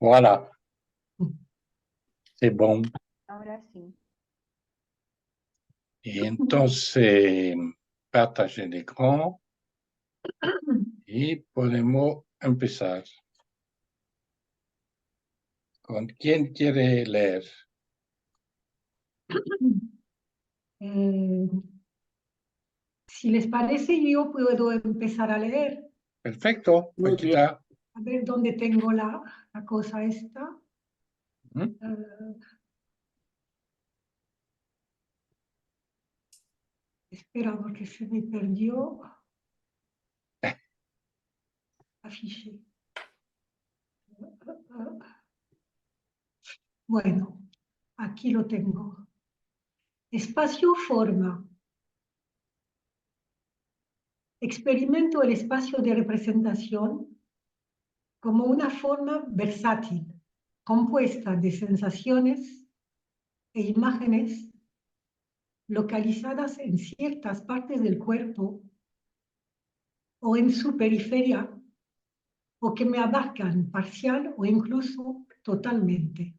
Voilà, c'est bon. Ahora sí. Y entonces, partager l'écran y podemos empezar. ¿Con quién quiere leer? Si les parece, yo puedo empezar a leer. Perfecto. Muy Aquí bien. está. A ver dónde tengo la cosa esta. ¿Mm? Espera, porque se me perdió. Afiche. Bueno, aquí lo tengo. Espacio-forma. Experimento el espacio de representación como una forma versátil, compuesta de sensaciones e imágenes localizadas en ciertas partes del cuerpo o en su periferia, o que me abarcan parcial o incluso totalmente.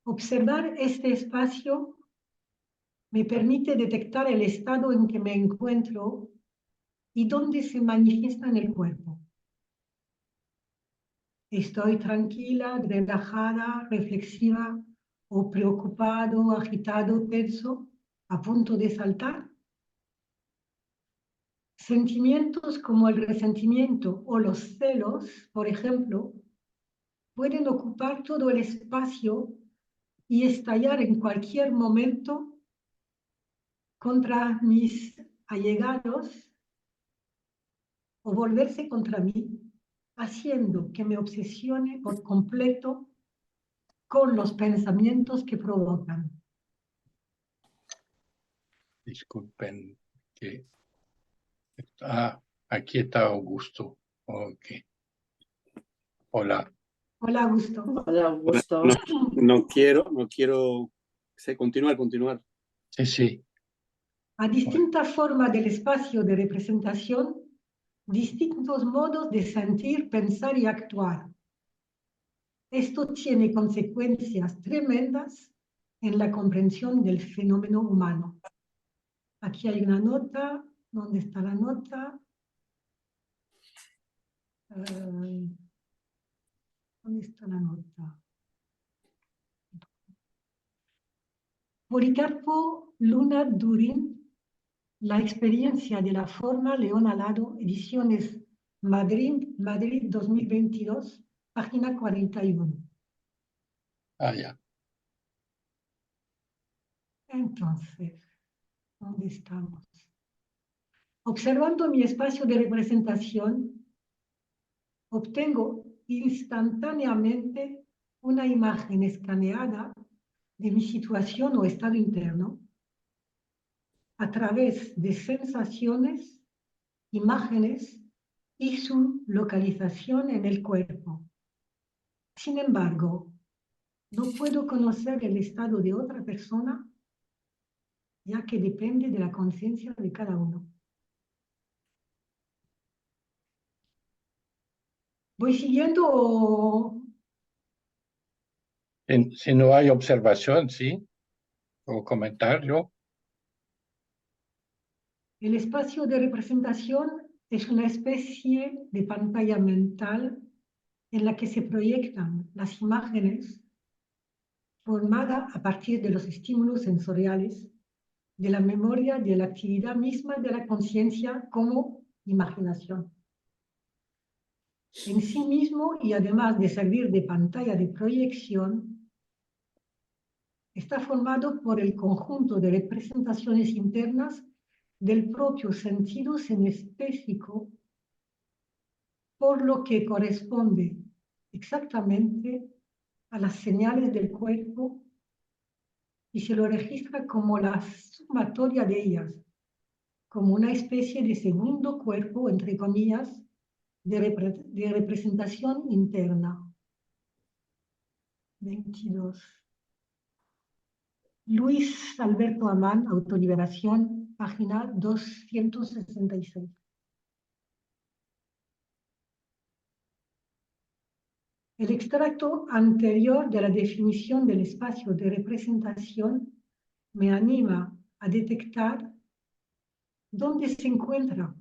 Observar este espacio me permite detectar el estado en que me encuentro y dónde se manifiesta en el cuerpo. Estoy tranquila, relajada, reflexiva o preocupado, agitado, tenso, a punto de saltar. Sentimientos como el resentimiento o los celos, por ejemplo, pueden ocupar todo el espacio y estallar en cualquier momento contra mis allegados o volverse contra mí, haciendo que me obsesione por completo con los pensamientos que provocan. Disculpen que... Ah, aquí está Augusto. Ok. Hola. Hola, Augusto. Hola, Augusto. No quiero... continuar. Sí. A distinta forma del espacio de representación, distintos modos de sentir, pensar y actuar. Esto tiene consecuencias tremendas en la comprensión del fenómeno humano. Aquí hay una nota. ¿Dónde está la nota? ¿Dónde está la nota? Policarpo Luna Durin, La experiencia de la forma, León Alado, ediciones Madrid 2022, página 41. Ah, ya. Entonces, ¿dónde estamos? Observando mi espacio de representación, obtengo instantáneamente una imagen escaneada de mi situación o estado interno a través de sensaciones, imágenes y su localización en el cuerpo. Sin embargo, no puedo conocer el estado de otra persona, ya que depende de la conciencia de cada uno. ¿Voy siguiendo o...? Si no hay observación, sí. O comentario. El espacio de representación es una especie de pantalla mental en la que se proyectan las imágenes formada a partir de los estímulos sensoriales, de la memoria, de la actividad misma de la conciencia como imaginación. En sí mismo, y además de servir de pantalla de proyección, está formado por el conjunto de representaciones internas del propio sentido sinestésico, por lo que corresponde exactamente a las señales del cuerpo y se lo registra como la sumatoria de ellas, como una especie de segundo cuerpo, entre comillas, de representación interna. 22. Luis Alberto Amán, Autoliberación, página 266. El extracto anterior de la definición del espacio de representación me anima a detectar dónde se encuentra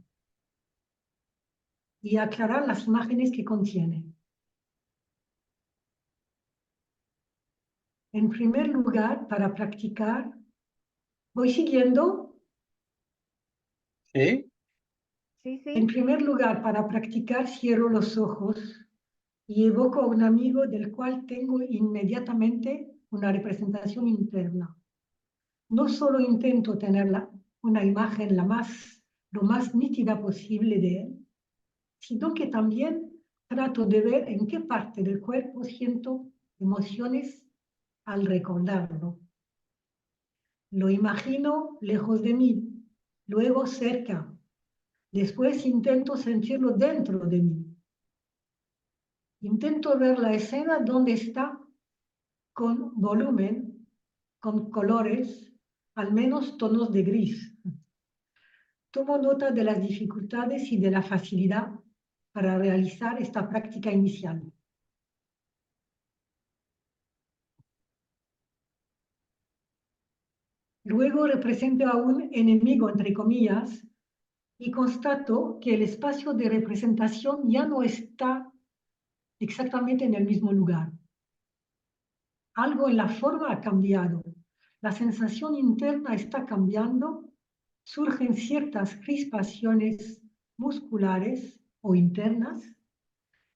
y aclarar las imágenes que contiene. En primer lugar, para practicar, ¿voy siguiendo? ¿Sí? Sí, sí. En primer lugar, para practicar, cierro los ojos y evoco a un amigo del cual tengo inmediatamente una representación interna. No solo intento tener una imagen lo más nítida posible de él, sino que también trato de ver en qué parte del cuerpo siento emociones al recordarlo. Lo imagino lejos de mí, luego cerca. Después intento sentirlo dentro de mí. Intento ver la escena donde está con volumen, con colores, al menos tonos de gris. Tomo nota de las dificultades y de la facilidad para realizar esta práctica inicial. Luego represento a un enemigo, entre comillas, y constato que el espacio de representación ya no está exactamente en el mismo lugar. Algo en la forma ha cambiado. La sensación interna está cambiando. Surgen ciertas crispaciones musculares o internas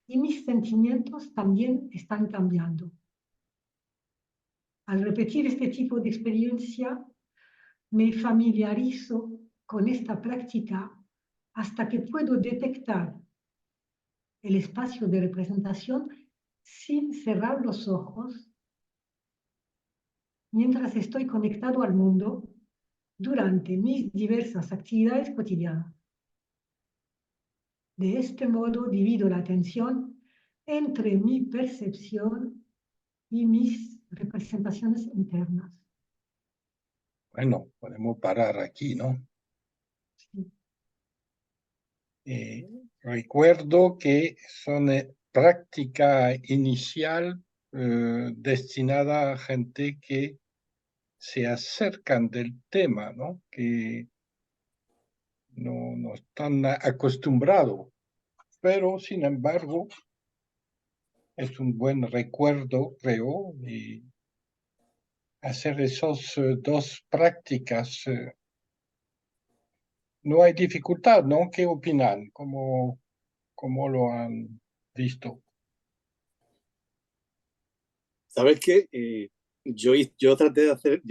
y mis sentimientos también están cambiando. Al repetir este tipo de experiencia, me familiarizo con esta práctica hasta que puedo detectar el espacio de representación sin cerrar los ojos mientras estoy conectado al mundo durante mis diversas actividades cotidianas. De este modo divido la atención entre mi percepción y mis representaciones internas. Bueno, podemos parar aquí, ¿no? Sí. Recuerdo que son práctica inicial destinada a gente que se acercan del tema, ¿no? Que no están acostumbrados, pero sin embargo es un buen recuerdo, creo, y hacer esas dos prácticas. No hay dificultad, ¿no? ¿Qué opinan? ¿Cómo lo han visto? ¿Sabes qué? Yo traté de hacer,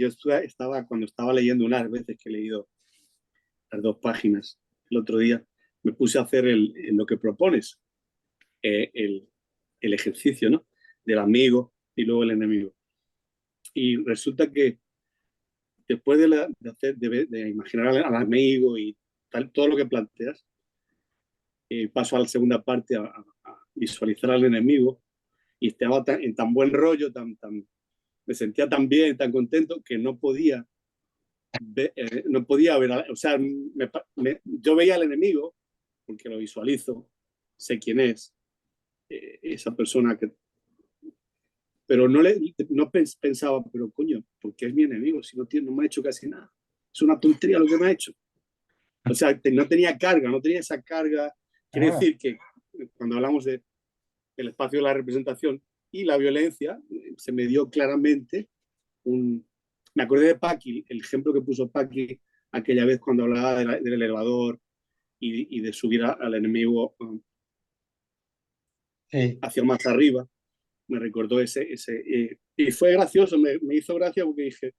cuando estaba leyendo unas veces que he leído las 2 páginas el otro día, me puse a hacer lo que propones, el ejercicio, ¿no? Del amigo y luego el enemigo. Y resulta que después de imaginar al amigo y todo lo que planteas, paso a la segunda parte a visualizar al enemigo y estaba en tan buen rollo, me sentía tan bien, tan contento que no podía ver, o sea, yo veía al enemigo porque lo visualizo, sé quién es, esa persona pero no pensaba, pero coño, ¿por qué es mi enemigo si no me ha hecho casi nada? Es una tontería lo que me ha hecho. O sea, no tenía carga, no tenía esa carga. Quiere decir que cuando hablamos del espacio de la representación y la violencia, se me dio claramente me acordé de Paqui, el ejemplo que puso Paqui aquella vez cuando hablaba del elevador y de subir al enemigo hacia más arriba. Me recordó y fue gracioso, me hizo gracia porque dije,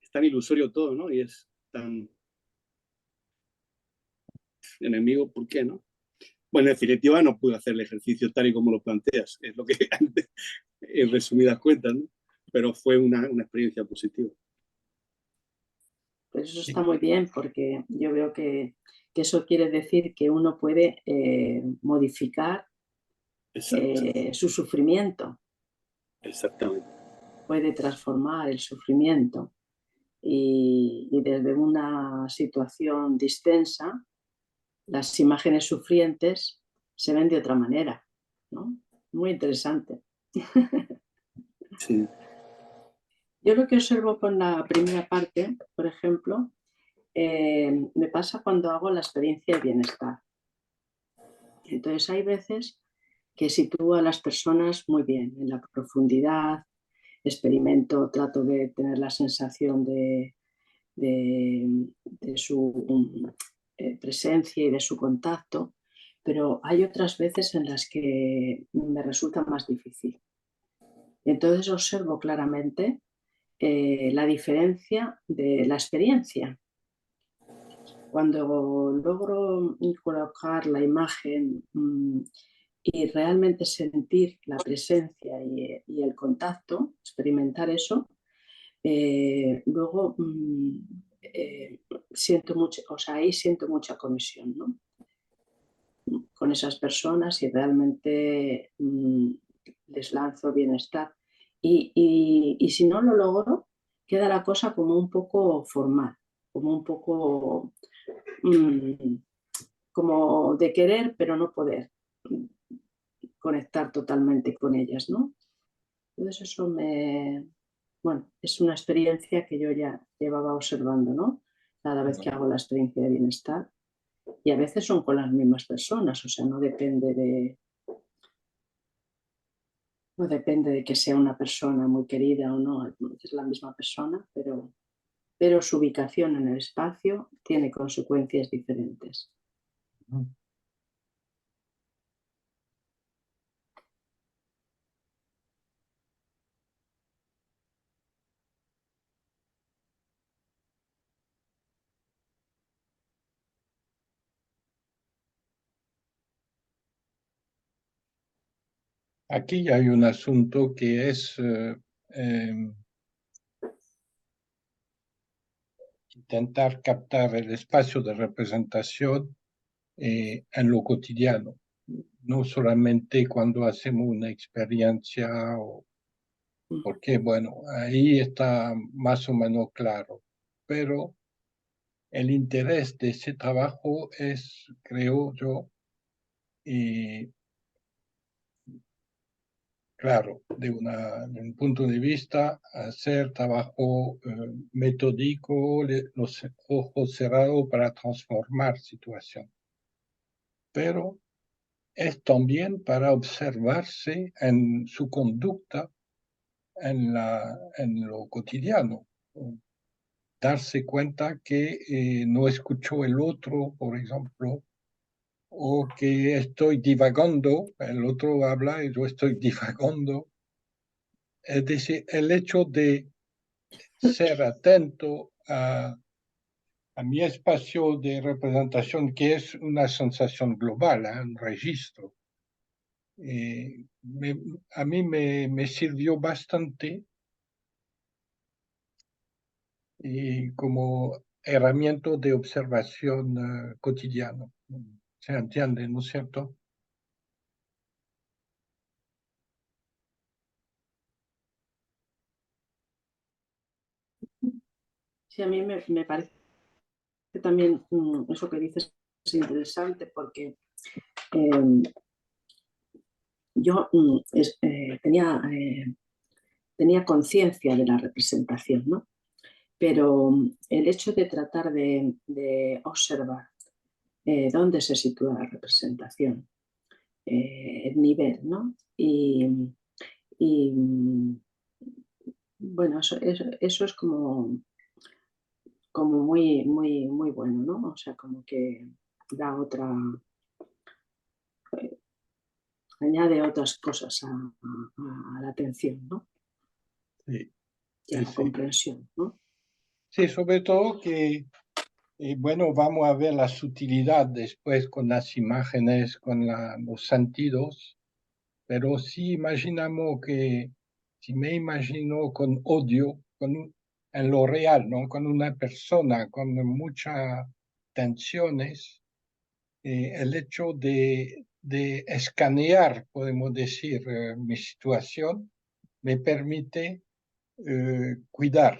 es tan ilusorio todo, ¿no? Y es tan enemigo, ¿por qué no? Bueno, en definitiva no pude hacer el ejercicio tal y como lo planteas, es lo que antes, en resumidas cuentas, ¿no? Pero fue una experiencia positiva. Pues eso está muy bien, porque yo veo que eso quiere decir que uno puede modificar su sufrimiento. Exactamente. Puede transformar el sufrimiento y desde una situación distensa, las imágenes sufrientes se ven de otra manera, ¿no? muy interesante. Sí. Yo lo que observo con la primera parte, por ejemplo, me pasa cuando hago la experiencia de bienestar. Entonces hay veces que sitúo a las personas muy bien en la profundidad, experimento, trato de tener la sensación de su presencia y de su contacto, pero hay otras veces en las que me resulta más difícil. Entonces observo claramente la diferencia de la experiencia. Cuando logro colocar la imagen y realmente sentir la presencia y el contacto, experimentar eso, luego siento mucho, o sea, ahí siento mucha conexión, ¿no? Con esas personas y realmente les lanzo bienestar. Y si no lo logro, queda la cosa como un poco formal, como un poco como de querer pero no poder conectar totalmente con ellas, ¿no? Entonces eso bueno, es una experiencia que yo ya llevaba observando, ¿no? Cada vez que hago la experiencia de bienestar. Y a veces son con las mismas personas, o sea, no depende de que sea una persona muy querida o no, es la misma persona, pero su ubicación en el espacio tiene consecuencias diferentes. Aquí hay un asunto que es intentar captar el espacio de representación en lo cotidiano, no solamente cuando hacemos una experiencia, porque bueno, ahí está más o menos claro, pero el interés de ese trabajo es, creo yo, claro, de un punto de vista, hacer trabajo metódico, los ojos cerrados para transformar situación. Pero es también para observarse en su conducta en lo cotidiano. Darse cuenta que no escuchó el otro, por ejemplo, o que estoy divagando, el otro habla y yo estoy divagando. Es decir, el hecho de ser atento a mi espacio de representación, que es una sensación global, un registro, a mí me sirvió bastante como herramienta de observación cotidiano. ¿Se entiende, no es cierto? Sí, a mí me parece también eso que dices es interesante porque yo tenía conciencia de la representación, ¿no? Pero el hecho de tratar de observar dónde se sitúa la representación, el nivel, ¿no? Y bueno, eso es como muy, muy, muy bueno, ¿no? O sea, como que da añade otras cosas a la atención, ¿no? Sí, Y a sí, la sí. comprensión, ¿no? Sí, sobre todo que, bueno, vamos a ver la sutilidad después con las imágenes, con los sentidos, pero si imaginamos que, si me imagino con odio, en lo real, ¿no? Con una persona con muchas tensiones, el hecho de escanear, podemos decir, mi situación, me permite cuidar.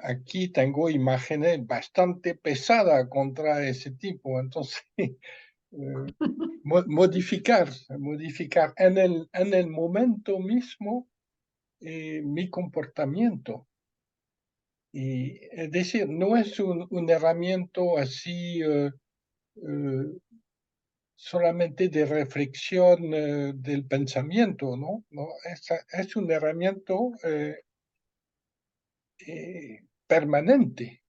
Aquí tengo imágenes bastante pesadas contra ese tipo, entonces modificar en el momento mismo mi comportamiento. Y, es decir, no es un herramienta así solamente de reflexión del pensamiento, ¿no? No, es una herramienta permanente.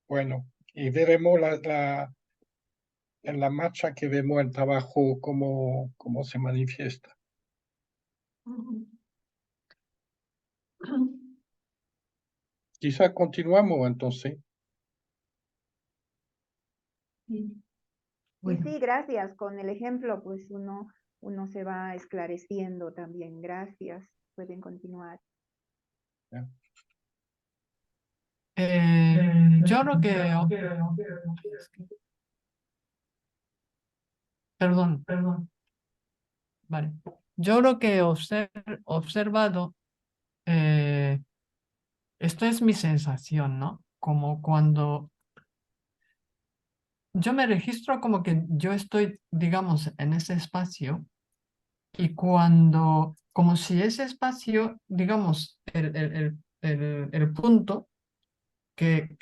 Bueno, y veremos en la marcha que vemos el trabajo cómo se manifiesta. Quizá continuamos entonces. Bueno. Sí, gracias. Con el ejemplo, pues uno se va esclareciendo también. Gracias. Pueden continuar. Yo lo que... Perdón. Vale. Yo lo que he observado, esto es mi sensación, ¿no? Como cuando yo me registro como que yo estoy, digamos, en ese espacio y cuando, como si ese espacio, digamos, el punto que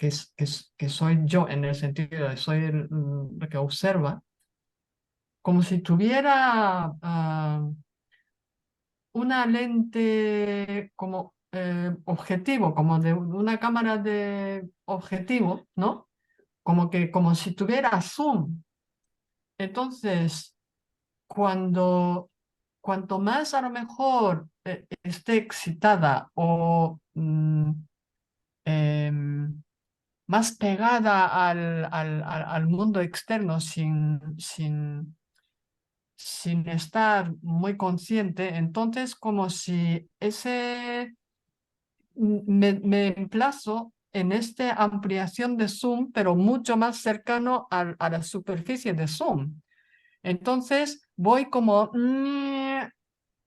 soy yo en el sentido de soy el que observa, como si tuviera una lente como objetivo, como de una cámara de objetivo, ¿no? Como si tuviera zoom. Entonces, cuanto más a lo mejor esté excitada o más pegada al mundo externo sin estar muy consciente, entonces como si me emplazo en esta ampliación de zoom, pero mucho más cercano a la superficie de zoom. Entonces voy como,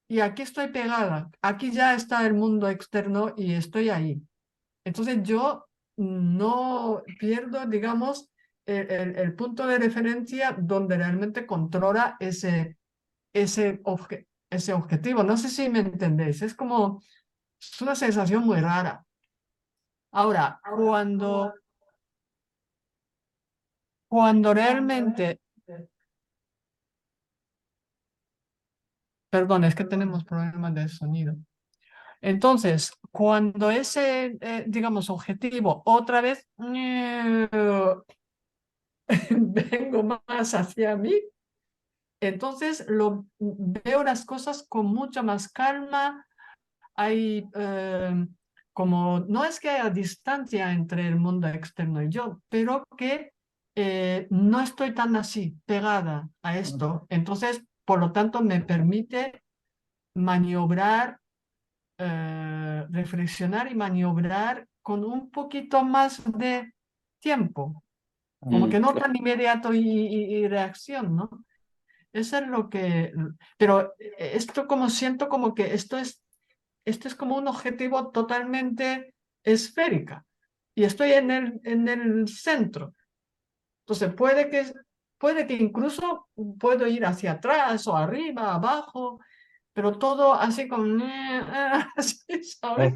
y aquí estoy pegada, aquí ya está el mundo externo y estoy ahí. Entonces yo no pierdo, digamos, el punto de referencia donde realmente controla ese objetivo. No sé si me entendéis, es como, es una sensación muy rara. Ahora, cuando realmente, perdón, es que tenemos problemas de sonido. Entonces, cuando ese, digamos, objetivo otra vez vengo más hacia mí, entonces veo las cosas con mucha más calma. Hay como, no es que haya distancia entre el mundo externo y yo, pero que no estoy tan así pegada a esto. Entonces, por lo tanto, me permite maniobrar, reflexionar y maniobrar con un poquito más de tiempo, como que no tan inmediato y reacción, ¿no? Eso es lo que... Pero esto como siento como que esto es como un objetivo totalmente esférica y estoy en el centro. Entonces puede que incluso puedo ir hacia atrás o arriba, abajo, pero todo así como... así, ¿sabes?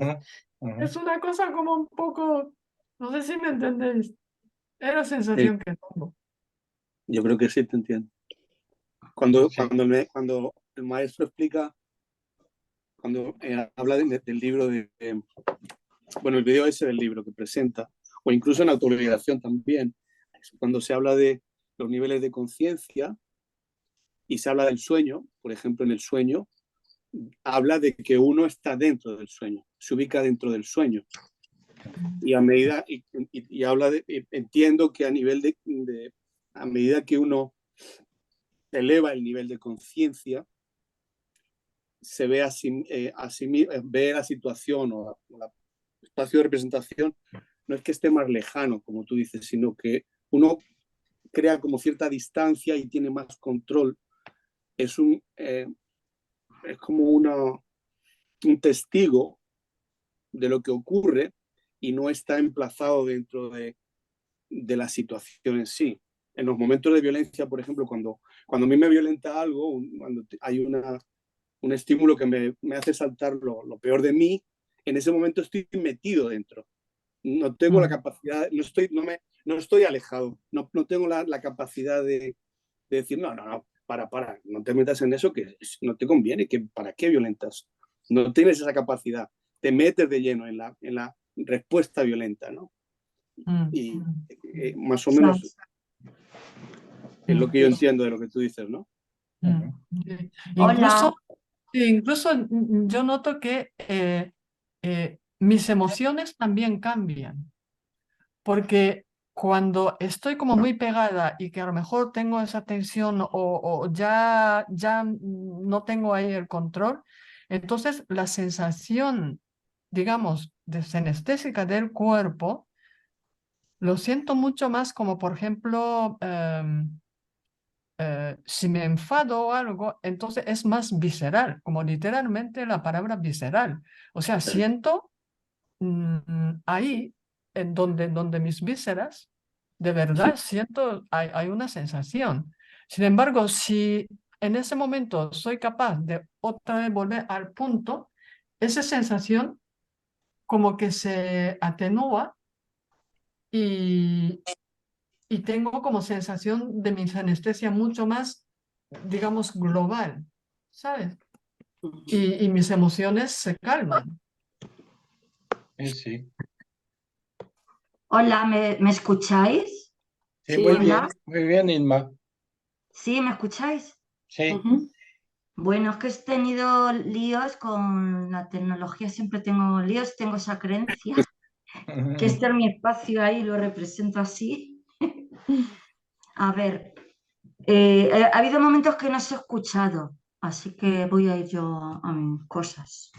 Es una cosa como un poco... No sé si me entendéis. Es la sensación que tengo. Yo creo que sí te entiendo. Cuando el maestro explica, cuando habla del libro bueno, el video ese del libro que presenta, o incluso en autoliquidación también, cuando se habla de los niveles de conciencia y se habla del sueño, por ejemplo, en el sueño, habla de que uno está dentro del sueño, se ubica dentro del sueño. Y a medida, y habla de, entiendo que a medida que uno eleva el nivel de conciencia, se ve ve la situación o el espacio de representación, no es que esté más lejano, como tú dices, sino que uno crea como cierta distancia y tiene más control. Es como un testigo de lo que ocurre y no está emplazado dentro de la situación en sí. en los momentos de violencia, por ejemplo, cuando a mí me violenta algo, cuando hay un estímulo que me hace saltar lo peor de mí, en ese momento estoy metido dentro. No tengo la capacidad, no estoy alejado, no tengo la capacidad de decir, no, para, no te metas en eso que no te conviene, que ¿para qué violentas? No tienes esa capacidad, te metes de lleno en la respuesta violenta, ¿no? Y más o menos es lo que yo entiendo de lo que tú dices, ¿no? Incluso, incluso yo noto que mis emociones también cambian, porque cuando estoy como muy pegada y que a lo mejor tengo esa tensión o ya no tengo ahí el control, entonces la sensación, digamos, de senestésica del cuerpo, lo siento mucho más como, por ejemplo, si me enfado o algo, entonces es más visceral, como literalmente la palabra visceral. O sea, siento ahí, en donde mis vísceras, de verdad siento, hay una sensación. Sin embargo, si en ese momento soy capaz de otra vez volver al punto, esa sensación como que se atenúa y tengo como sensación de mi anestesia mucho más, digamos, global, ¿sabes? Y mis emociones se calman. Sí. Hola, ¿me escucháis? Sí, muy Hola. bien, Inma. ¿Sí, me escucháis? Sí. Bueno, es que he tenido líos con la tecnología, siempre tengo líos, tengo esa creencia, que este es mi espacio ahí, lo represento así. A ver, ha habido momentos que no os he escuchado, así que voy a ir yo a mis cosas.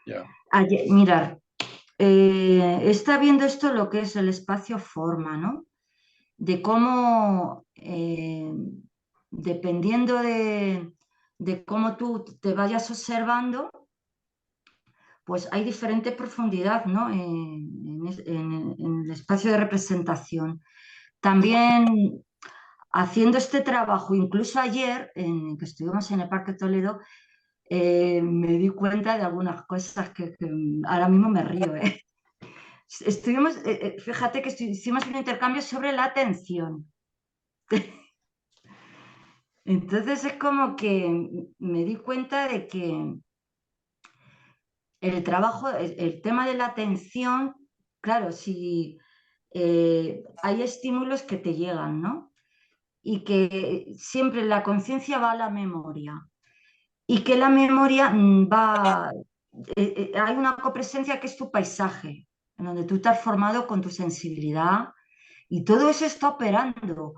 Ya. Mirar, está viendo esto lo que es el espacio-forma, ¿no? De cómo, dependiendo de cómo tú te vayas observando, pues hay diferente profundidad, ¿no? En el espacio de representación. También haciendo este trabajo, incluso ayer, que estuvimos en el Parque Toledo, me di cuenta de algunas cosas que ahora mismo me río, ¿eh? Estuvimos, fíjate que hicimos un intercambio sobre la atención. Entonces es como que me di cuenta de que el trabajo, el tema de la atención, claro, si hay estímulos que te llegan, ¿no? Y que siempre la conciencia va a la memoria. Y que la memoria va, hay una copresencia que es tu paisaje, en donde tú te has formado con tu sensibilidad y todo eso está operando.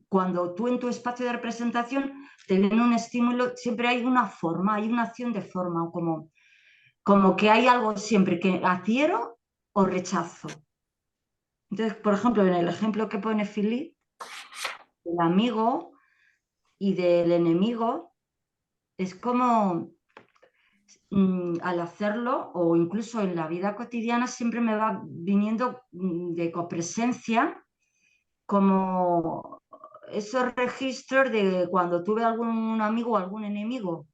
Cuando tú en tu espacio de representación te viene un estímulo, siempre hay una forma, hay una acción de forma, como que hay algo siempre que adhiero o rechazo. Entonces, por ejemplo, en el ejemplo que pone Philip, del amigo y del enemigo, es como al hacerlo o incluso en la vida cotidiana siempre me va viniendo de copresencia como esos registros de cuando tuve algún amigo o algún enemigo,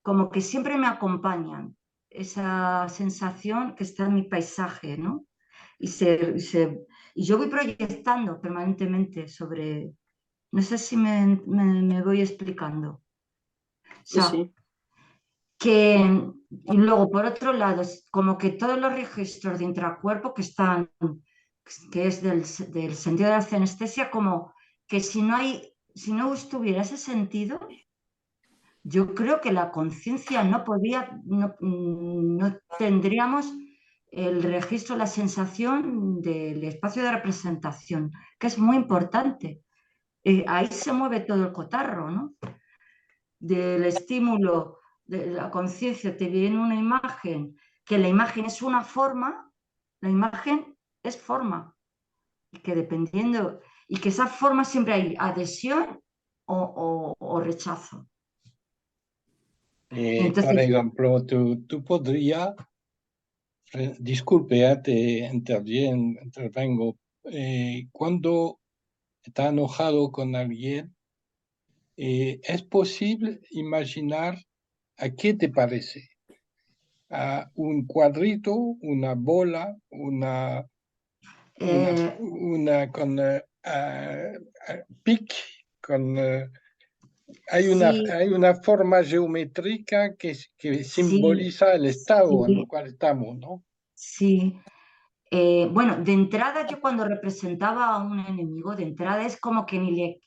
como que siempre me acompañan esa sensación que está en mi paisaje, ¿no? Y yo voy proyectando permanentemente sobre, no sé si me voy explicando. O sea, Sí. y luego por otro lado, como que todos los registros de intracuerpo que están, que es del sentido de la anestesia, como que si no estuviera ese sentido, yo creo que la conciencia no tendríamos el registro, la sensación del espacio de representación, que es muy importante. Ahí se mueve todo el cotarro, ¿no? Del estímulo de la conciencia te viene una imagen, que la imagen es una forma, la imagen es forma, y que dependiendo, y que esa forma siempre hay adhesión o rechazo. Por Entonces, ejemplo, tú podrías, disculpe, te intervengo, cuando está enojado con alguien, es posible imaginar a qué te parece. A un cuadrito, una bola, una con pic, con... hay una forma geométrica que simboliza el estado en el cual estamos, ¿no? Sí. Bueno, de entrada yo cuando representaba a un enemigo, de entrada es como que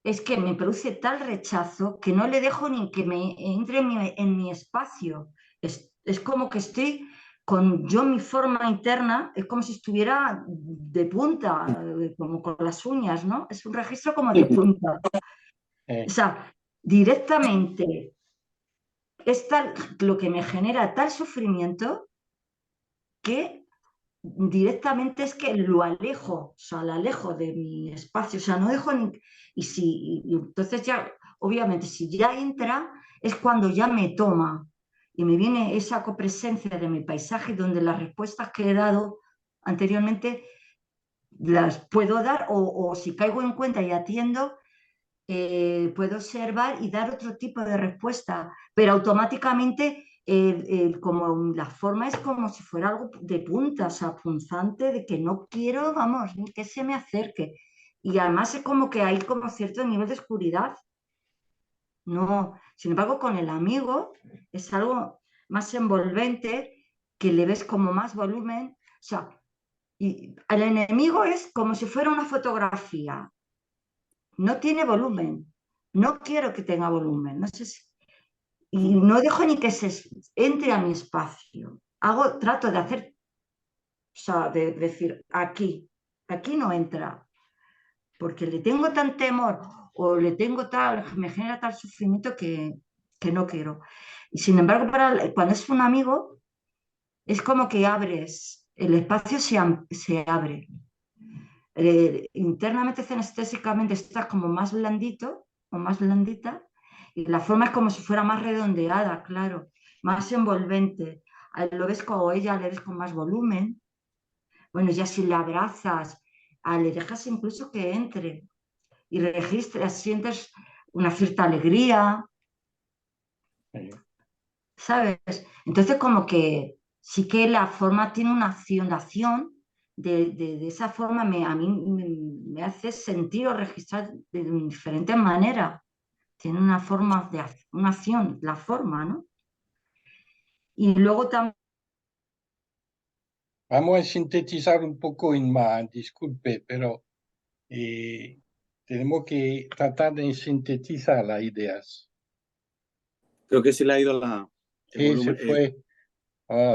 es que me produce tal rechazo que no le dejo ni que me entre en mi espacio. Es como que estoy con yo mi forma interna, es como si estuviera de punta, como con las uñas, ¿no? Es un registro como de punta. O sea, directamente es tal lo que me genera tal sufrimiento que directamente es que lo alejo, o sea, lo alejo de mi espacio, o sea, no dejo ni... y entonces ya, obviamente, si ya entra, es cuando ya me toma y me viene esa copresencia de mi paisaje donde las respuestas que he dado anteriormente las puedo dar o si caigo en cuenta y atiendo, puedo observar y dar otro tipo de respuesta, pero automáticamente como la forma es como si fuera algo de punta, o sea, punzante, de que no quiero, vamos, ni que se me acerque. Y además es como que hay como cierto nivel de oscuridad. No, sin embargo, con el amigo es algo más envolvente, que le ves como más volumen. O sea, y el enemigo es como si fuera una fotografía. No tiene volumen. No quiero que tenga volumen. No sé y no dejo ni que se entre a mi espacio. Trato de hacer, o sea, de decir, aquí no entra, porque le tengo tan temor o le tengo me genera tal sufrimiento que no quiero. Y sin embargo, cuando es un amigo, es como que abres, el espacio se abre. Internamente, cenestésicamente, estás como más blandito o más blandita y la forma es como si fuera más redondeada, claro, más envolvente. Lo ves como ella, le ves con más volumen. Bueno, ya si la abrazas, le dejas incluso que entre y registras, sientes una cierta alegría, ¿sabes? Entonces como que sí que la forma tiene una acción de esa forma a mí me hace sentir o registrar de diferentes maneras. Tiene una forma de una acción, la forma, ¿no? Y luego también... Vamos a sintetizar un poco, Inma, disculpe, pero tenemos que tratar de sintetizar las ideas. Creo que se le ha ido el Se volumen. fue,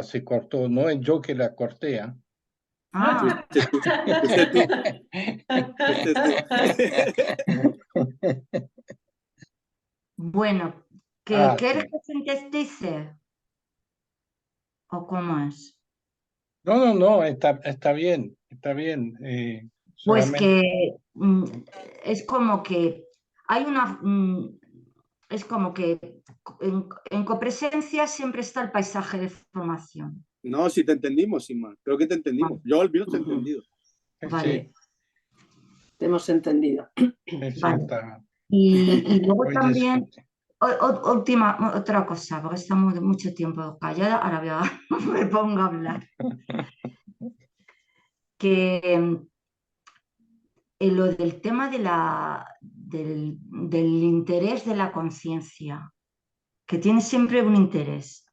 se cortó, no es yo que la corté, ¿eh? Ah, Fuiste tú. bueno, Ah, ¿quieres sí. que sintetice? ¿O cómo es? No, está bien, está bien. Pues Solamente que es como que hay es como que en copresencia siempre está el paisaje de formación. No, si te entendimos, Inma. Creo que te entendimos. Yo al menos te he entendido. Vale, Te hemos entendido. sí, vale. está Y luego muy también, discutido. otra cosa, porque estamos de mucho tiempo callada, ahora me pongo a hablar. Que lo del tema del interés de la conciencia, que tiene siempre un interés.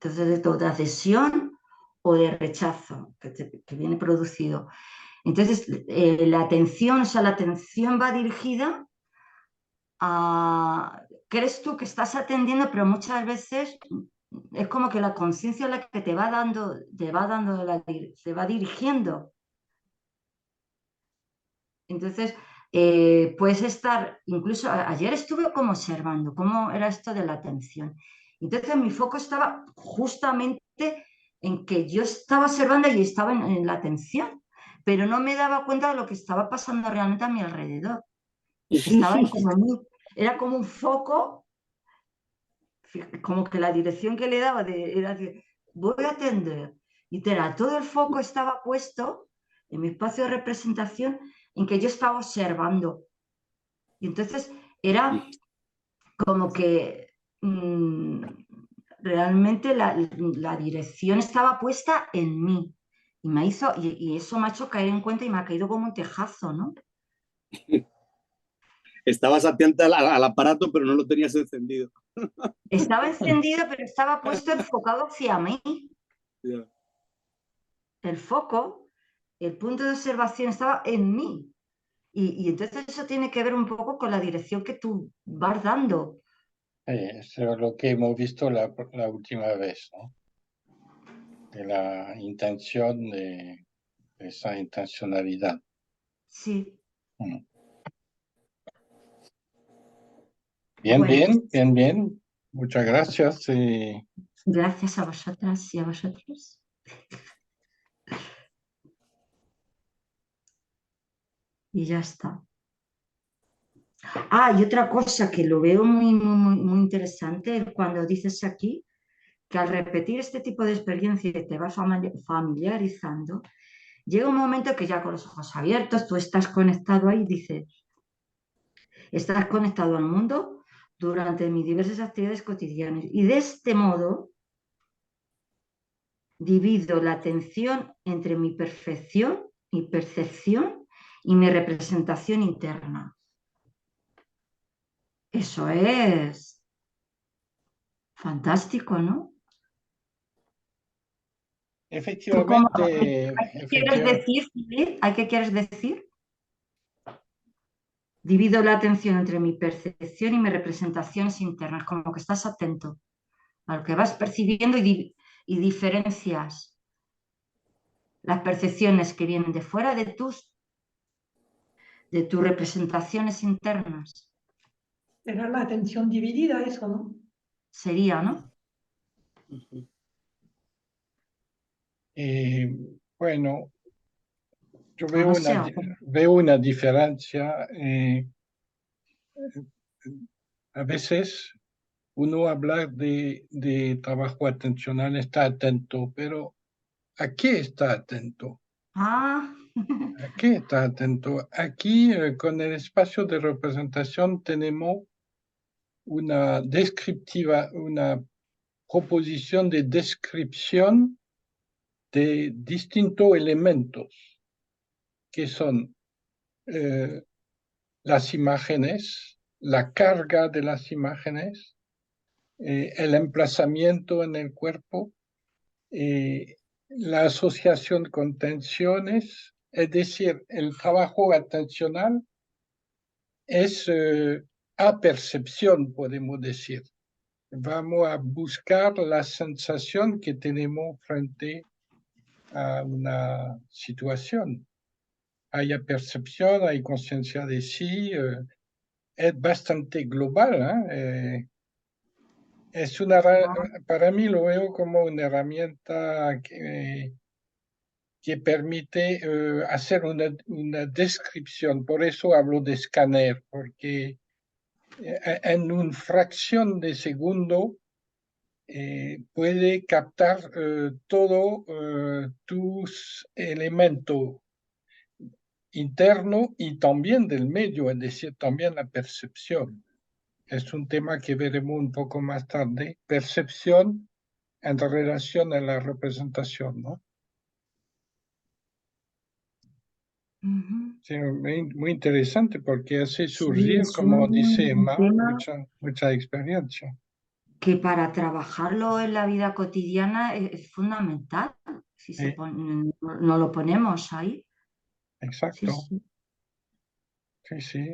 Entonces, de adhesión o de rechazo que viene producido. Entonces, la atención va dirigida a... Crees tú que estás atendiendo, pero muchas veces es como que la conciencia es la que te va dirigiendo. Entonces, puedes estar, incluso ayer estuve como observando cómo era esto de la atención. Entonces mi foco estaba justamente en que yo estaba observando y estaba en la atención, pero no me daba cuenta de lo que estaba pasando realmente a mi alrededor. Era como un foco, como que la dirección que le daba era de, voy a atender. Y todo el foco estaba puesto en mi espacio de representación en que yo estaba observando. Y entonces era como que realmente la dirección estaba puesta en mí. Y eso me ha hecho caer en cuenta y me ha caído como un tejazo, ¿no? Estabas atenta al aparato, pero no lo tenías encendido. Estaba encendido, pero estaba puesto enfocado hacia mí. Yeah. El foco, el punto de observación estaba en mí. Y entonces eso tiene que ver un poco con la dirección que tú vas dando. Eso es lo que hemos visto la última vez, ¿no? De la intención, de esa intencionalidad. Sí. Bien, Bueno, bien, pues, bien, bien. Muchas gracias. gracias a vosotras y a vosotros. Y ya está. Ah, y otra cosa que lo veo muy interesante es cuando dices aquí que al repetir este tipo de experiencia y te vas familiarizando, llega un momento que ya con los ojos abiertos tú estás conectado ahí y dices, estás conectado al mundo durante mis diversas actividades cotidianas. Y de este modo divido la atención entre mi perfección, mi percepción y mi representación interna. Eso es fantástico, ¿no? Efectivamente, ¿Qué quieres decir, Philip? ¿Qué quieres decir? Divido la atención entre mi percepción y mis representaciones internas, como que estás atento a lo que vas percibiendo y diferencias las percepciones que vienen de fuera de tus representaciones internas. Será la atención dividida eso, ¿no? Sería, ¿no? bueno, yo O no sé, veo una diferencia. A veces uno habla de trabajo atencional, está atento, pero ¿a qué está atento? Ah, ¿A qué está atento? Aquí, con el espacio de representación, tenemos una una proposición de descripción de distintos elementos, que son las imágenes, la carga de las imágenes, el emplazamiento en el cuerpo, la asociación con tensiones, es decir, el trabajo atencional es apercepción, podemos decir. Vamos a buscar la sensación que tenemos frente a una situación. Hay apercepción, hay conciencia de sí, es bastante global, ¿eh? Para mí lo veo como una herramienta que permite hacer una descripción. Por eso hablo de escáner, porque en una fracción de segundo puede captar todos tus elementos internos y también del medio, es decir, también la percepción. Es un tema que veremos un poco más tarde. Percepción en relación a la representación, ¿no? Sí, muy interesante porque hace sí, surgir, es como dice un Emma, tema mucha experiencia. que para trabajarlo en la vida cotidiana es fundamental. Si Sí, no lo ponemos ahí. Sí, exacto. sí. Sí, sí.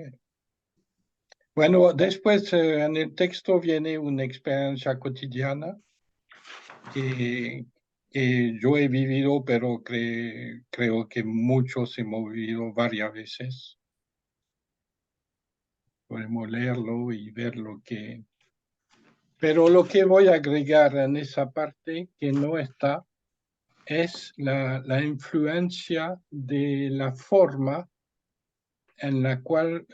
Bueno, después en el texto viene una experiencia cotidiana que yo he vivido, pero creo que muchos hemos vivido varias veces. Podemos leerlo y ver lo que... Pero lo que voy a agregar en esa parte que no está es la influencia de la forma en la cual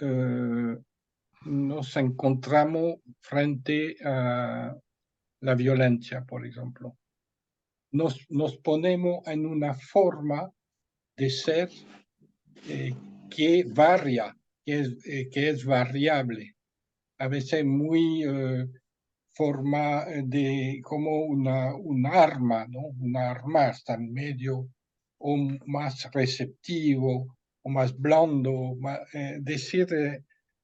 nos encontramos frente a la violencia, por ejemplo. Nos ponemos en una forma de ser que varía, que es variable. A veces muy forma de como un arma, ¿no? Un arma está en medio, o más receptivo, o más blando. Decir,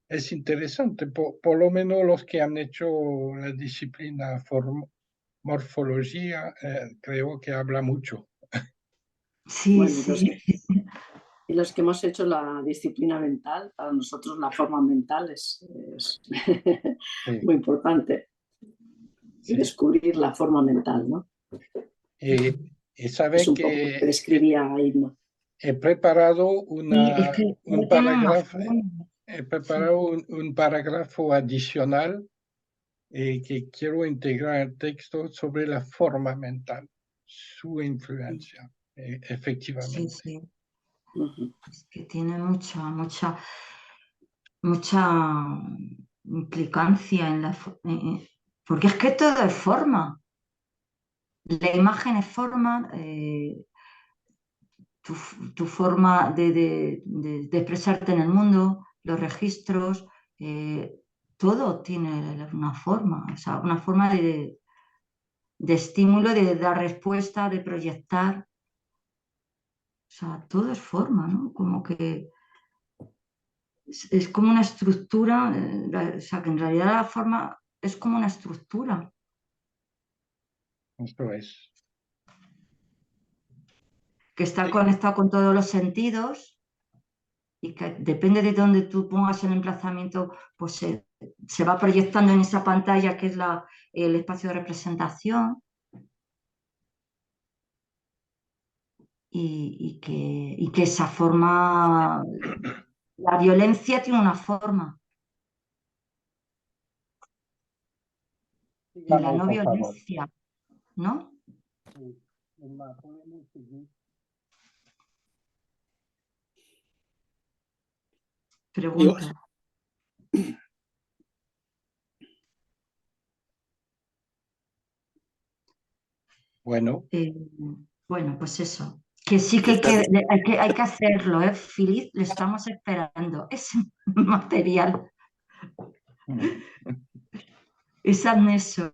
es interesante, por lo menos los que han hecho la disciplina morfología, creo que habla mucho. Sí, Bueno, sí. y los que hemos hecho la disciplina mental, para nosotros la forma mental es Sí. muy importante. Y Sí. descubrir la forma mental, ¿no? Y sabe Es un poco lo que describía Irma. he preparado Sí, es que un no tiene una parágrafo. forma. He preparado un parágrafo adicional que quiero integrar al texto sobre la forma mental, su influencia, Sí, efectivamente. sí. Uh-huh. Es que tiene mucha implicancia en la... porque es que todo es forma. La imagen es forma, tu forma de expresarte en el mundo, los registros, todo tiene una forma, o sea, una forma de estímulo, de dar respuesta, de proyectar. O sea, todo es forma, ¿no? Como que es como una estructura, o sea, que en realidad la forma es como una estructura. Esto es. Que está Sí. conectado con todos los sentidos y que depende de dónde tú pongas el emplazamiento, pues se va proyectando en esa pantalla que es el espacio de representación y que esa forma, la violencia tiene una forma y la Vamos, no por favor. violencia, ¿no? ¿Podemos seguir? Pregunta. Bueno, Bueno, pues eso. Que sí que hay que hacerlo, ¿eh? Feliz, le estamos esperando. Ese material, es anexo.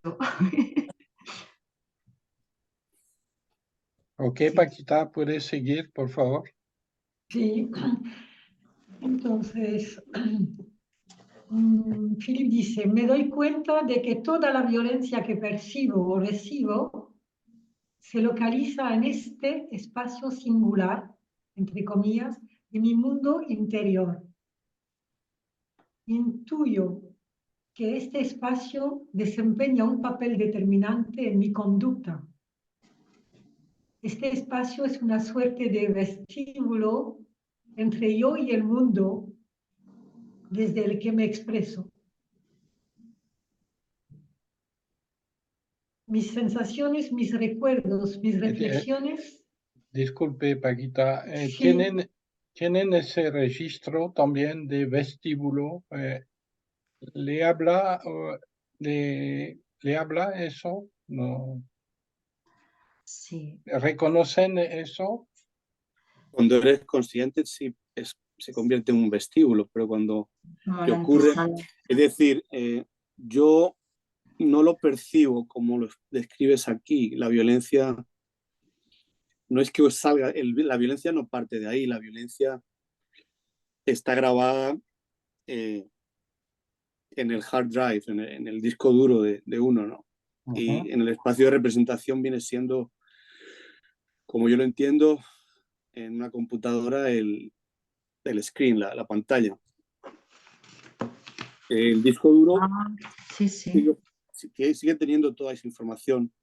ok, Sí. Paquita, ¿puedes seguir, por favor? Sí. Entonces, Philip dice, me doy cuenta de que toda la violencia que percibo o recibo se localiza en este espacio singular, entre comillas, de mi mundo interior. Intuyo que este espacio desempeña un papel determinante en mi conducta. Este espacio es una suerte de vestíbulo entre yo y el mundo desde el que me expreso. Mis sensaciones, mis recuerdos, mis reflexiones. Disculpe, Paquita, Sí, ¿tienen ese registro también de vestíbulo? ¿Le habla eso? ¿No? Sí. ¿Reconocen eso? Cuando eres consciente, sí, se convierte en un vestíbulo, pero cuando Como te la ocurre, antesala. es decir, yo no lo percibo como lo describes aquí. La violencia no es que os salga, la violencia no parte de ahí, la violencia está grabada en el hard drive, en el disco duro de uno, ¿no? Uh-huh. Y en el espacio de representación viene siendo, como yo lo entiendo, en una computadora el screen, la pantalla. El disco duro Sí, sí. sigue teniendo toda esa información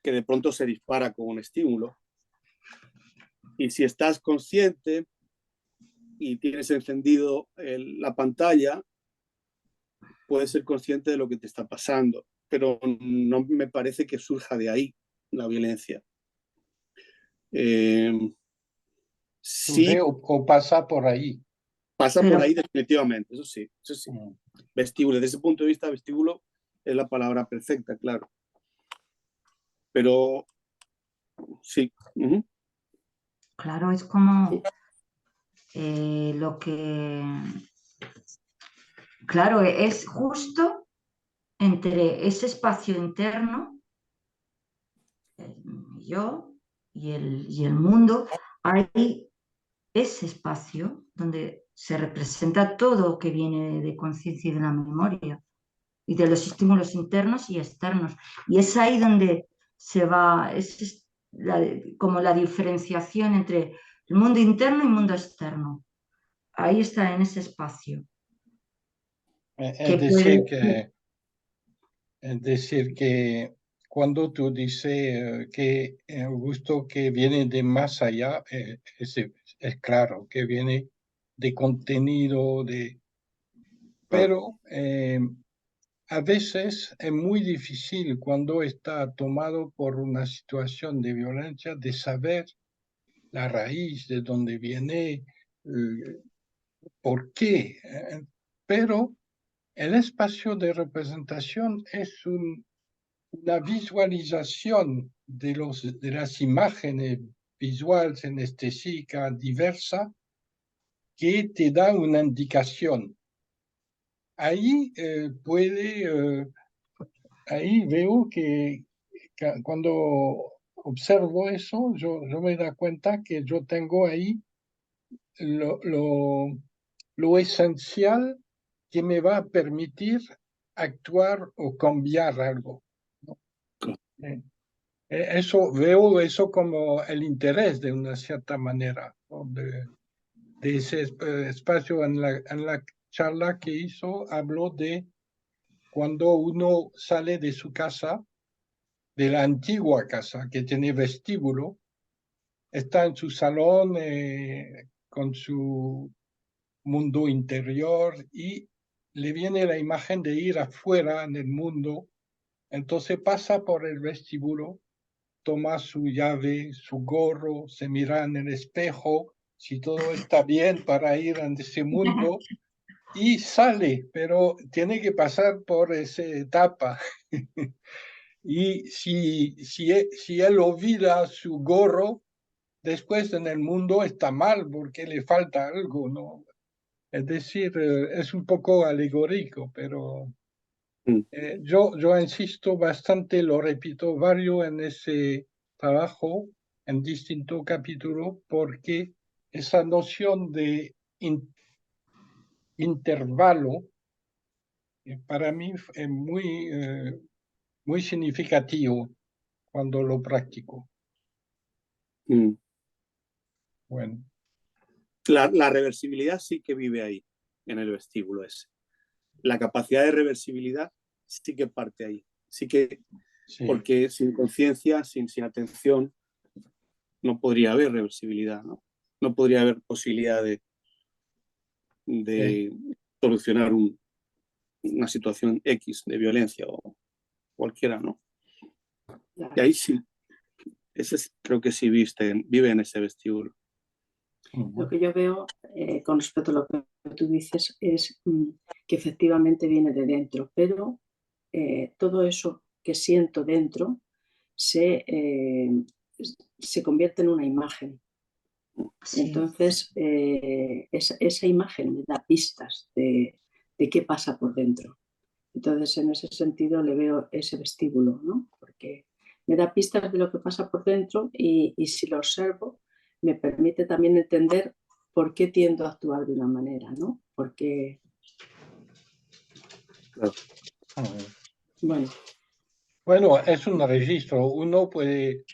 que de pronto se dispara con un estímulo. Y si estás consciente y tienes encendido la pantalla, puedes ser consciente de lo que te está pasando, pero no me parece que surja de ahí la violencia. Sí o pasa por ahí. pasa por ahí definitivamente, eso sí. Mm. Vestíbulo, desde ese punto de vista, vestíbulo es la palabra perfecta, claro. Pero sí. Claro, es como... lo que, claro, es justo entre ese espacio interno, yo y el mundo, hay ese espacio donde se representa todo que viene de conciencia y de la memoria y de los estímulos internos y externos. Y es ahí donde se va, como la diferenciación entre el mundo interno y el mundo externo. Ahí está, en ese espacio. Es decir que cuando tú dices que Augusto que viene de más allá, es claro que viene de contenido, pero a veces es muy difícil cuando está tomado por una situación de violencia de saber la raíz de dónde viene, por qué. Pero el espacio de representación es una visualización de las imágenes visuales anestésicas diversas que te da una indicación. Ahí ahí veo que cuando observo eso, yo me da cuenta que yo tengo ahí lo esencial que me va a permitir actuar o cambiar algo, ¿no? Veo eso como el interés de una cierta manera, ¿no? de ese espacio en la charla que hizo, habló de cuando uno sale de su casa, de la antigua casa que tiene vestíbulo, está en su salón con su mundo interior y le viene la imagen de ir afuera en el mundo, entonces pasa por el vestíbulo, toma su llave, su gorro, se mira en el espejo si todo está bien para ir en ese mundo y sale, pero tiene que pasar por esa etapa. Y si él olvida su gorro, después en el mundo está mal porque le falta algo, ¿no? Es decir, es un poco alegórico, pero yo insisto bastante, lo repito varios en ese trabajo, en distintos capítulos, porque esa noción de intervalo para mí es muy significativo cuando lo practico. Bueno. La reversibilidad sí que vive ahí, en el vestíbulo ese. La capacidad de reversibilidad sí que parte ahí. Sí que, sí. Porque sin conciencia, sin atención, no podría haber reversibilidad, ¿no? No podría haber posibilidad de solucionar una situación X de violencia o cualquiera, ¿no? Y ahí sí. Creo que sí vive en ese vestíbulo. Lo que yo veo con respecto a lo que tú dices es que efectivamente viene de dentro, pero todo eso que siento dentro se convierte en una imagen. Sí. Entonces, esa imagen me da pistas de qué pasa por dentro. Entonces, en ese sentido le veo ese vestíbulo, ¿no? Porque me da pistas de lo que pasa por dentro y si lo observo, me permite también entender por qué tiendo a actuar de una manera, ¿no? Porque... Claro. Bueno, es un registro. Uno puede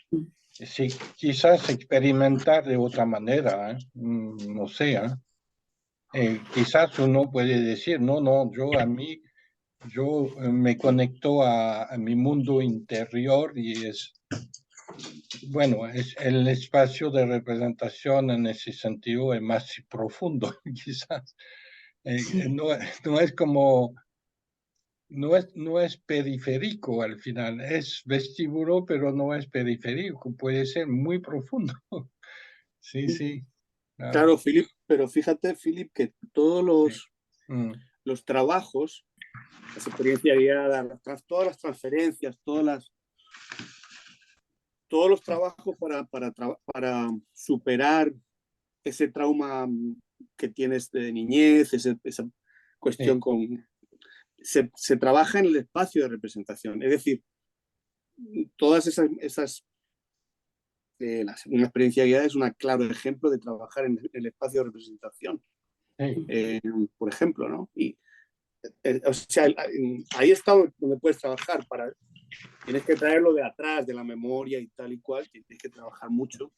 quizás experimentar de otra manera, no sé. Quizás uno puede decir, no, yo me conecto a mi mundo interior y es el espacio de representación en ese sentido es más profundo, quizás. Sí. No es como, no es periférico al final, es vestíbulo, pero no es periférico, puede ser muy profundo. Sí. Claro, Philip, pero fíjate, Philip, que todos los trabajos, las experiencias guiadas, todas las transferencias, todos los trabajos para superar ese trauma que tienes de niñez, esa cuestión con... Se trabaja en el espacio de representación. Es decir, todas esas una experiencia guiada es un claro ejemplo de trabajar en el espacio de representación. Por ejemplo, ¿no? Y, o sea, ahí está donde puedes trabajar. Tienes que traerlo de atrás, de la memoria y tal y cual, tienes que trabajar mucho.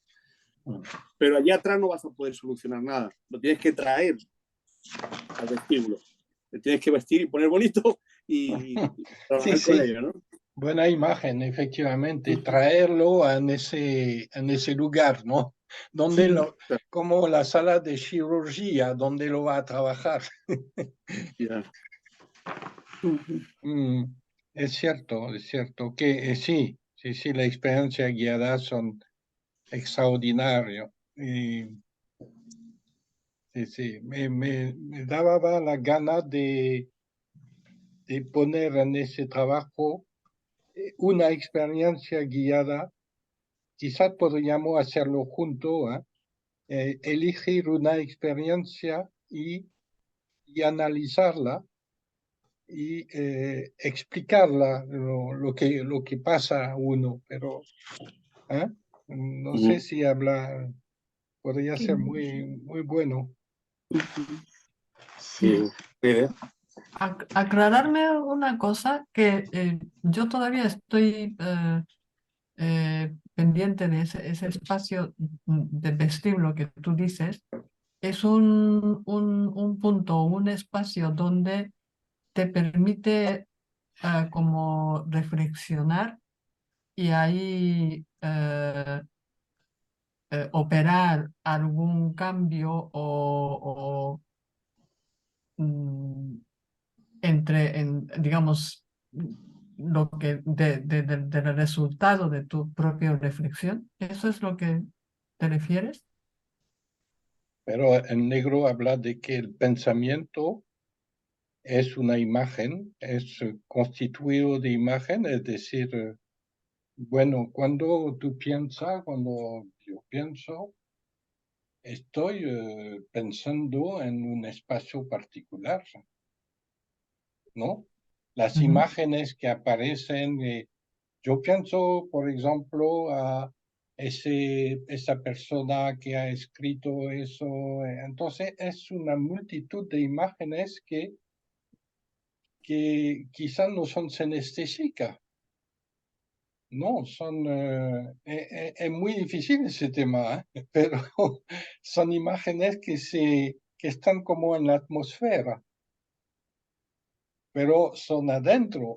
Pero allá atrás no vas a poder solucionar nada. Lo tienes que traer al vestíbulo. Te tienes que vestir y poner bonito y trabajar con ello, ¿no? Buena imagen, efectivamente. Traerlo en ese lugar, ¿no? Donde como la sala de cirugía, donde lo va a trabajar. Es cierto que sí, la experiencia guiada son extraordinarios. Sí, me daba la gana de poner en ese trabajo una experiencia guiada. Quizás podríamos hacerlo juntos, elegir una experiencia y analizarla y explicarla, lo que pasa a uno, pero no sé si podría ser muy bueno. Sí. Aclararme una cosa, que yo todavía estoy pendiente de ese espacio de vestíbulo que tú dices. Es un punto, un espacio donde te permite como reflexionar y ahí operar algún cambio o digamos, lo que del resultado de tu propia reflexión. ¿Eso es lo que te refieres? Pero el negro habla de que el pensamiento es una imagen, es constituido de imagen, es decir, bueno, cuando yo pienso, estoy pensando en un espacio particular, ¿no? Las imágenes que aparecen, yo pienso, por ejemplo, a esa persona que ha escrito eso, entonces es una multitud de imágenes que quizás no son sinestésicas. No, es muy difícil ese tema, pero son imágenes que están como en la atmósfera, pero son adentro.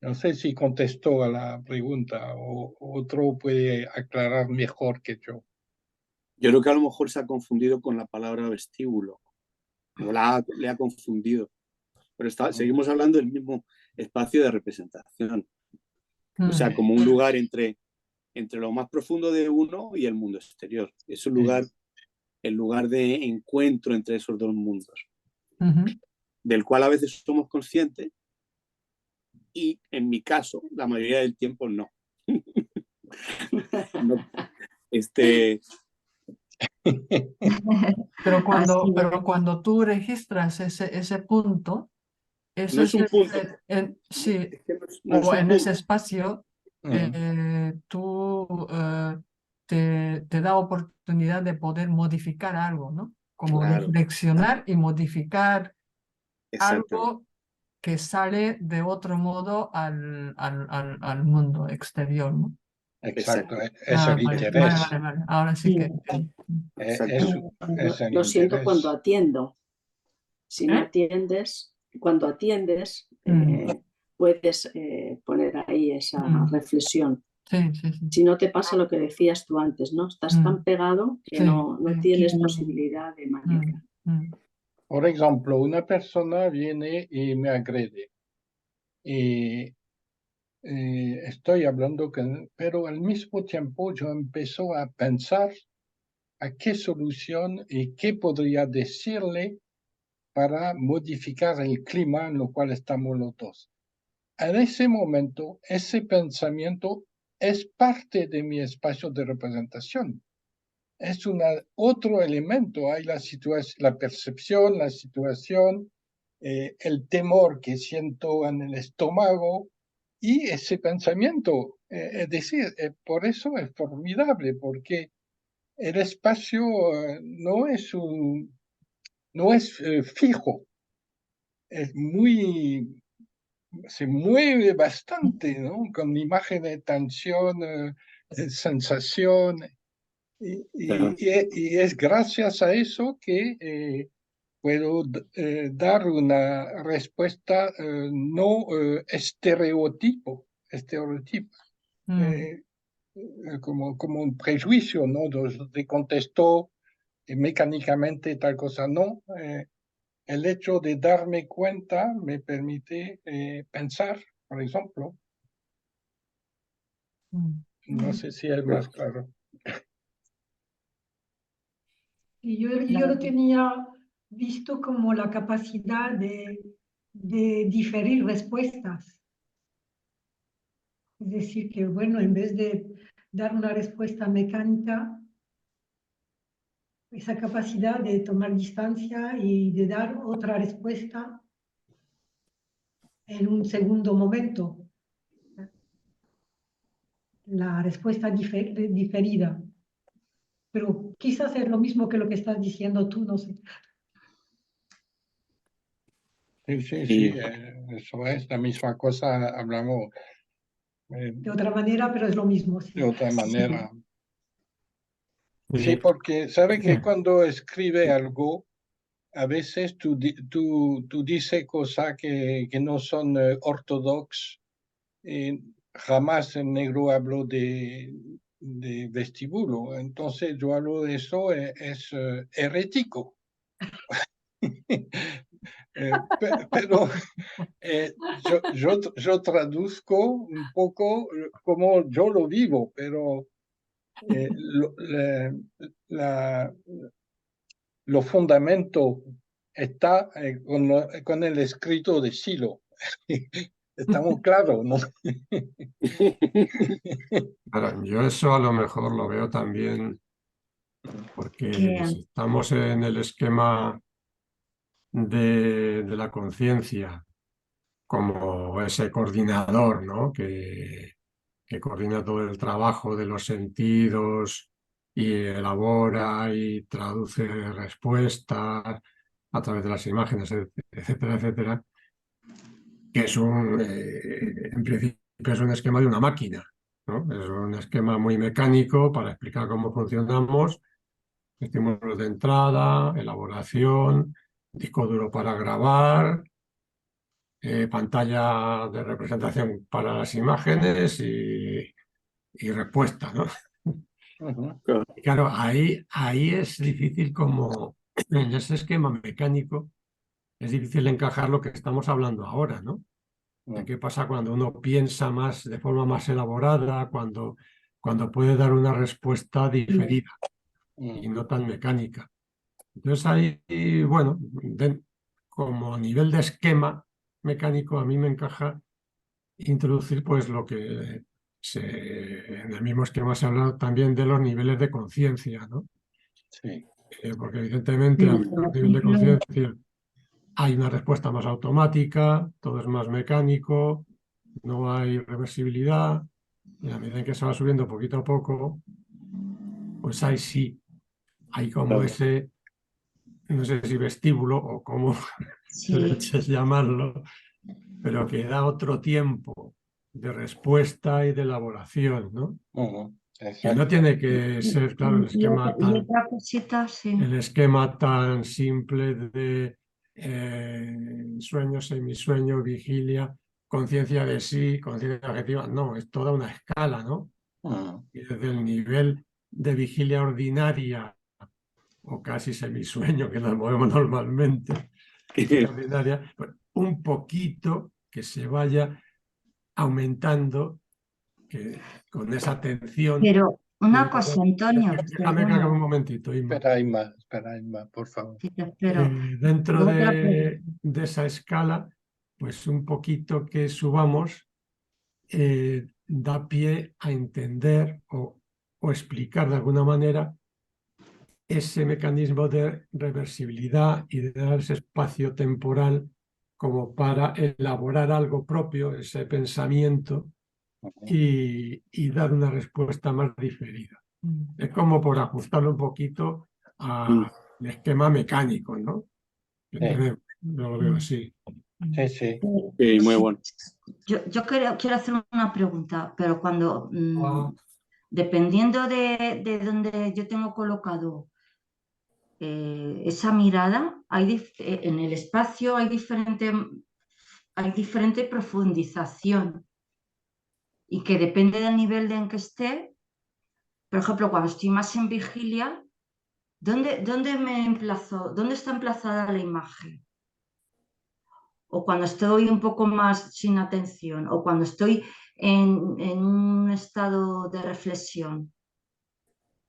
No sé si contestó a la pregunta o otro puede aclarar mejor que yo. Yo creo que a lo mejor se ha confundido con la palabra vestíbulo, o le ha confundido, pero seguimos hablando del mismo espacio de representación, o sea, como un lugar entre lo más profundo de uno y el mundo exterior. Es un lugar, el lugar de encuentro entre esos dos mundos, del cual a veces somos conscientes y en mi caso, la mayoría del tiempo no. No. Pero cuando tú registras ese punto, no es un punto. Sí, es que no es o un en punto. ese espacio, tú te da oportunidad de poder modificar algo, ¿no? Como Claro. reflexionar y modificar Exacto. algo que sale de otro modo al mundo exterior, ¿no? Exacto, es el Vale, interés. vale. Ahora sí que... Lo siento cuando atiendo. Si no atiendes, cuando atiendes, puedes poner ahí esa reflexión. Sí. Si no te pasa lo que decías tú antes, ¿no? Estás tan pegado que no tienes posibilidad de maniobrar. Por ejemplo, una persona viene y me agrede. Y estoy hablando pero al mismo tiempo yo empiezo a pensar a qué solución y qué podría decirle para modificar el clima en lo cual estamos los dos. En ese momento, ese pensamiento es parte de mi espacio de representación. Es otro elemento. Hay la percepción, la situación, el temor que siento en el estómago y ese pensamiento. Es decir, por eso es formidable, porque el espacio no es fijo, se mueve bastante, ¿no? Con imágenes, tensión, sensación. Y es gracias a eso que puedo dar una respuesta no estereotipo, como un prejuicio, ¿no? Te contestó mecánicamente tal cosa, no. El hecho de darme cuenta me permite pensar, por ejemplo. No sé si es más claro. Y yo lo tenía visto como la capacidad de diferir respuestas. Es decir, que bueno, en vez de dar una respuesta mecánica, esa capacidad de tomar distancia y de dar otra respuesta en un segundo momento. La respuesta diferida. Pero quizás es lo mismo que lo que estás diciendo tú, no sé. Sí, eso es la misma cosa, hablamos De otra manera, pero es lo mismo. Sí. de otra manera. Sí. Sí, porque sabe que cuando escribe algo, a veces tú dices cosas que no son ortodoxas. Jamás en negro hablo de vestíbulo, entonces yo hablo de eso, es herético. Pero yo traduzco un poco como yo lo vivo, pero lo fundamento está con el escrito de Silo. Estamos claros, ¿no? Claro, yo eso a lo mejor lo veo también porque si estamos en el esquema de la conciencia como ese coordinador, ¿no? que coordina todo el trabajo de los sentidos y elabora y traduce respuestas a través de las imágenes, etcétera, etcétera, que es en principio es un esquema de una máquina, ¿no? Es un esquema muy mecánico para explicar cómo funcionamos, estímulos de entrada, elaboración, disco duro para grabar, pantalla de representación para las imágenes y respuesta, ¿no? Y claro, ahí es difícil como en ese esquema mecánico, es difícil encajar lo que estamos hablando ahora, ¿no? ¿De qué pasa cuando uno piensa más de forma más elaborada, cuando puede dar una respuesta diferida y no tan mecánica? Entonces ahí, bueno, como a nivel de esquema mecánico, a mí me encaja introducir pues lo que en el mismo esquema se habla también de los niveles de conciencia, ¿no? Sí. Porque evidentemente a menor nivel de conciencia hay una respuesta más automática, todo es más mecánico, no hay reversibilidad, y a medida que se va subiendo poquito a poco, pues ahí sí, hay como ese, no sé si vestíbulo o cómo leches llamarlo, pero que da otro tiempo de respuesta y de elaboración, ¿no? Que no tiene que ser, claro, el esquema tan simple de sueño, semisueño, vigilia, conciencia de sí, conciencia objetiva. No, es toda una escala, ¿no? Y desde el nivel de vigilia ordinaria o casi semisueño, que nos movemos normalmente, ordinaria, pues, un poquito que se vaya aumentando con esa atención. Pero una cosa, Antonio. Déjame que haga un momentito, Inma. Espera, Inma, por favor. Sí, pero dentro de esa escala, pues un poquito que subamos da pie a entender o explicar de alguna manera ese mecanismo de reversibilidad y de dar ese espacio temporal como para elaborar algo propio, ese pensamiento, y dar una respuesta más diferida. Es como por ajustarlo un poquito al esquema mecánico, ¿no? Entonces, lo veo así. Sí, sí. Sí, muy bueno. Yo quiero hacer una pregunta, pero cuando, dependiendo de donde yo tengo colocado esa mirada, en el espacio hay diferente profundización y que depende del nivel en que esté. Por ejemplo, cuando estoy más en vigilia, ¿dónde me emplazo? ¿Dónde está emplazada la imagen? O cuando estoy un poco más sin atención, o cuando estoy en un estado de reflexión.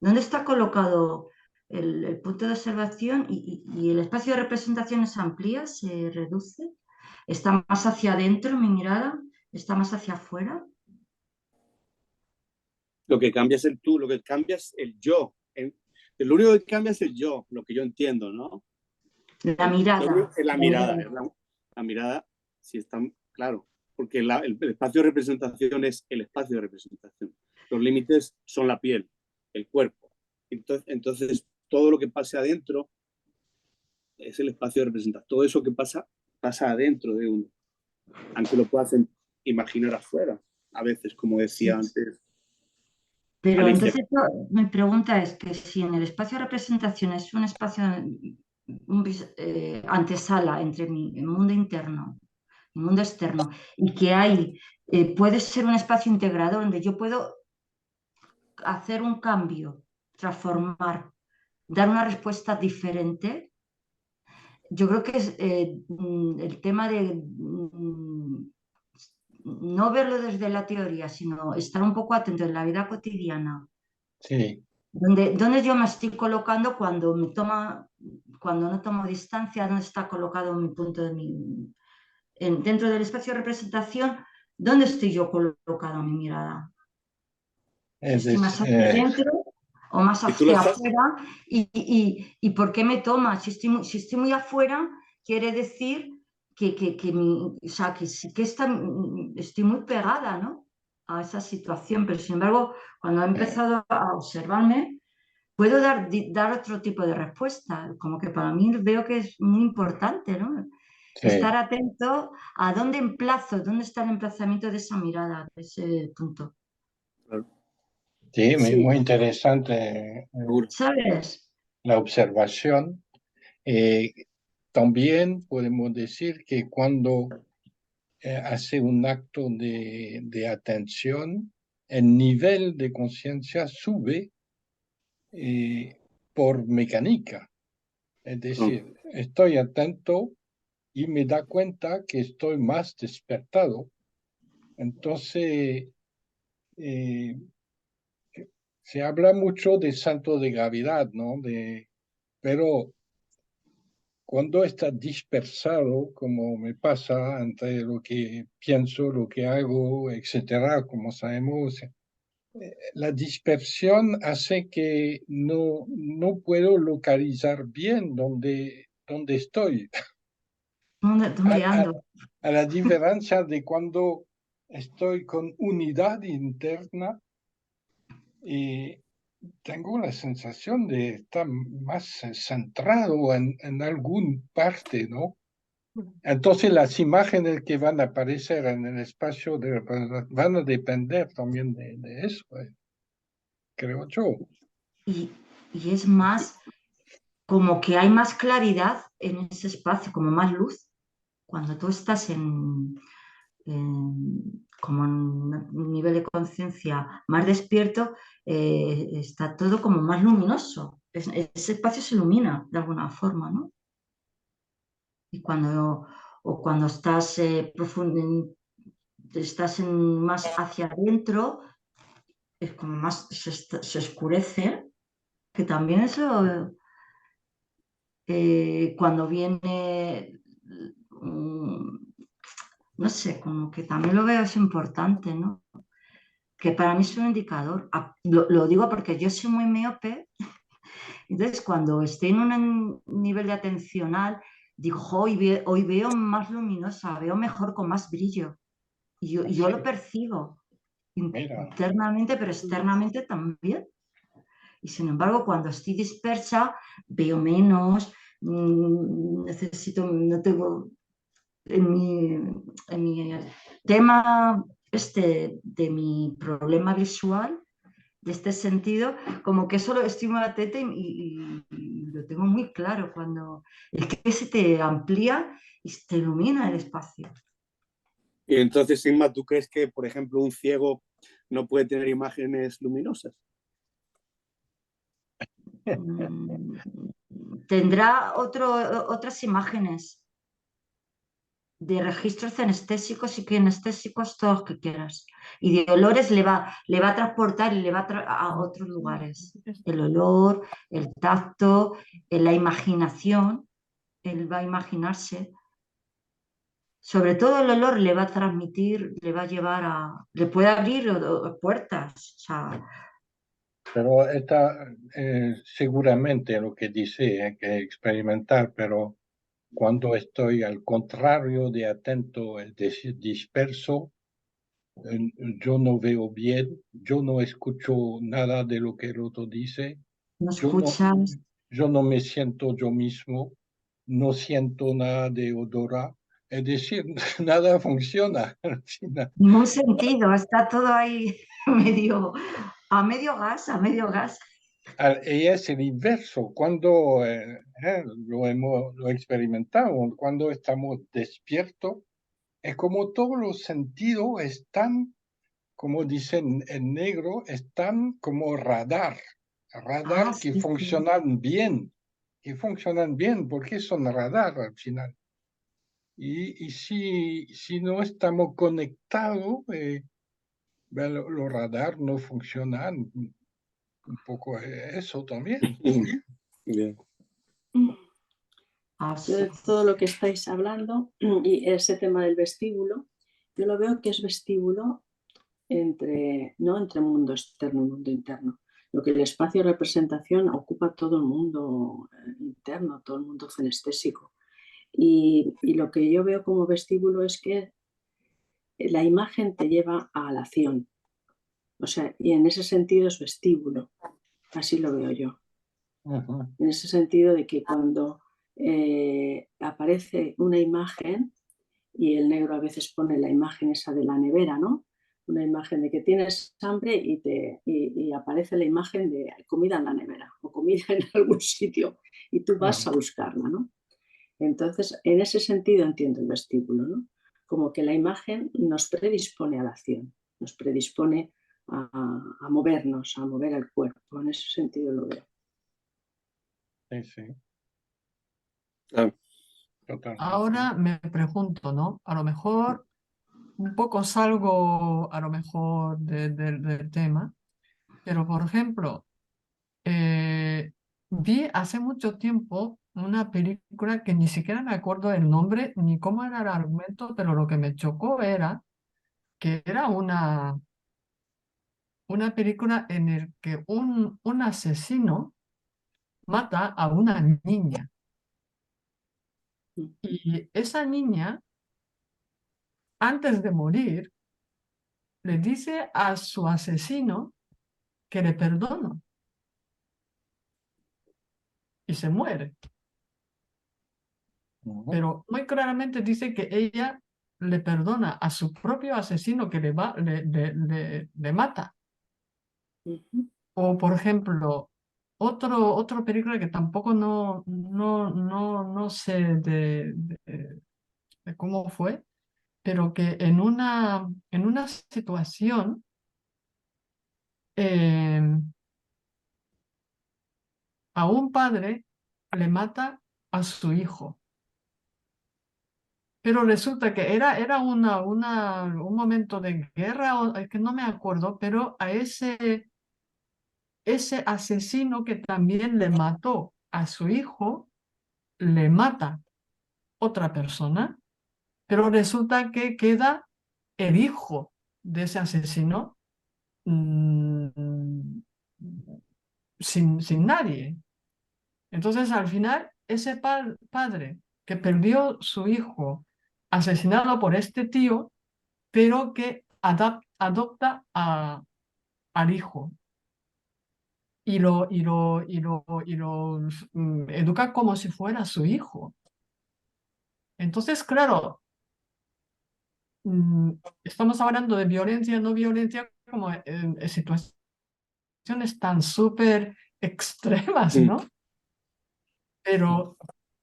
¿Dónde está colocado el punto de observación y el espacio de representación se amplía, se reduce? ¿Está más hacia adentro mi mirada? ¿Está más hacia afuera? Lo que cambia es el tú, lo que cambia es el yo. Lo único que cambia es el yo, lo que yo entiendo, ¿no? La mirada. Es la mirada. La mirada, sí está claro, porque el espacio de representación es el espacio de representación. Los límites son la piel, el cuerpo. Entonces todo lo que pase adentro es el espacio de representación. Todo eso que pasa adentro de uno, aunque lo puedas imaginar afuera, a veces, como decía antes. Pero entonces mi pregunta es que si en el espacio de representación es un espacio, antesala entre mi mundo interno y mundo externo, y que puede ser un espacio integrador donde yo puedo hacer un cambio, transformar, dar una respuesta diferente. Yo creo que es el tema de no verlo desde la teoría, sino estar un poco atento en la vida cotidiana. Sí. ¿Dónde yo me estoy colocando cuando no tomo distancia? ¿Dónde está colocado mi punto dentro del espacio de representación? ¿Dónde estoy yo colocado mi mirada? ¿Estoy más hacia adentro o más hacia afuera? ¿Y por qué me toma? Si estoy muy afuera, quiere decir que estoy muy pegada, ¿no?, a esa situación, pero sin embargo, cuando he empezado a observarme, puedo dar otro tipo de respuesta, como que para mí veo que es muy importante, ¿no? Sí. Estar atento a dónde está el emplazamiento de esa mirada, de ese punto. Sí, muy interesante. ¿Sabes? La observación. También podemos decir que cuando hace un acto de atención, el nivel de conciencia sube por mecánica. Es decir, estoy atento y me da cuenta que estoy más despertado. Entonces, se habla mucho de salto de gravedad, ¿no? Pero cuando está dispersado, como me pasa entre lo que pienso, lo que hago, etcétera, como sabemos, la dispersión hace que no puedo localizar bien dónde estoy. ¿Dónde ando? A la diferencia de cuando estoy con unidad interna y tengo la sensación de estar más centrado en alguna parte, ¿no? Entonces las imágenes que van a aparecer en el espacio van a depender también de eso, creo yo. Y es más, como que hay más claridad en ese espacio, como más luz. Cuando tú estás como en un nivel de conciencia más despierto, está todo como más luminoso. Ese espacio se ilumina de alguna forma, ¿no? Y cuando estás, más hacia adentro, es como más se oscurece, que también eso, cuando viene, no sé, como que también lo veo es importante, ¿no? que para mí es un indicador. Lo digo porque yo soy muy miope, entonces cuando estoy en un nivel de atencional, digo, "Jo, hoy veo más luminosa, veo mejor con más brillo. Y yo lo percibo Mira. internamente, pero externamente también. Y sin embargo, cuando estoy dispersa, veo menos, no tengo en mi tema de mi problema visual, de este sentido, como que solo estoy muy atenta y lo tengo muy claro cuando es que se te amplía y se te ilumina el espacio. Y entonces, Inma, ¿tú crees que, por ejemplo, un ciego no puede tener imágenes luminosas? Tendrá otras imágenes de registros cinestésicos y kinestésicos, todos los que quieras. Y de olores le va a transportar y le va a otros lugares. El olor, el tacto, la imaginación, él va a imaginarse. Sobre todo el olor le va a transmitir, le va a llevar le puede abrir puertas. O sea, Pero está seguramente lo que dice, hay que experimentar, pero cuando estoy al contrario de atento, es decir, disperso, yo no veo bien, yo no escucho nada de lo que el otro dice, no escuchas. yo no me siento yo mismo, no siento nada de odorat, es decir, nada funciona al final. Ningún sentido, está todo ahí a medio gas. Y es el inverso, cuando lo he experimentado, cuando estamos despiertos, es como todos los sentidos están, como dicen en negro, están como radar que Sí, sí. funcionan bien, porque son radar al final. Y si no estamos conectados, los radar no funcionan. Un poco eso también. Bien. Yo de todo lo que estáis hablando y ese tema del vestíbulo, yo lo veo que es vestíbulo no entre mundo externo y mundo interno. Lo que el espacio de representación ocupa todo el mundo interno, todo el mundo cinestésico. Y lo que yo veo como vestíbulo es que la imagen te lleva a la acción. O sea, y en ese sentido es vestíbulo. Así lo veo yo. En ese sentido de que cuando aparece una imagen, y el negro a veces pone la imagen esa de la nevera, ¿no? Una imagen de que tienes hambre y aparece la imagen de comida en la nevera o comida en algún sitio y tú vas a buscarla, ¿no? Entonces, en ese sentido entiendo el vestíbulo, ¿no? Como que la imagen nos predispone a la acción, nos predispone a movernos, a mover el cuerpo. En ese sentido lo veo. Sí, sí. Totalmente. Ahora me pregunto, ¿no? A lo mejor un poco salgo a lo mejor del tema, pero por ejemplo, vi hace mucho tiempo una película que ni siquiera me acuerdo el nombre ni cómo era el argumento, pero lo que me chocó era que era una película en la que un asesino mata a una niña. Y esa niña, antes de morir, le dice a su asesino que le perdona y se muere. Pero muy claramente dice que ella le perdona a su propio asesino que le mata. O, por ejemplo, otra película que tampoco no sé de cómo fue, pero que en una situación a un padre le mata a su hijo. Pero resulta que era un momento de guerra, o, es que no me acuerdo, pero a ese asesino que también le mató a su hijo, le mata otra persona, pero resulta que queda el hijo de ese asesino sin nadie. Entonces, al final, ese padre que perdió su hijo asesinado por este tío, pero que adopta al hijo y lo educa como si fuera su hijo. Entonces, claro, estamos hablando de violencia, no violencia, como en situaciones tan súper extremas, ¿no? Pero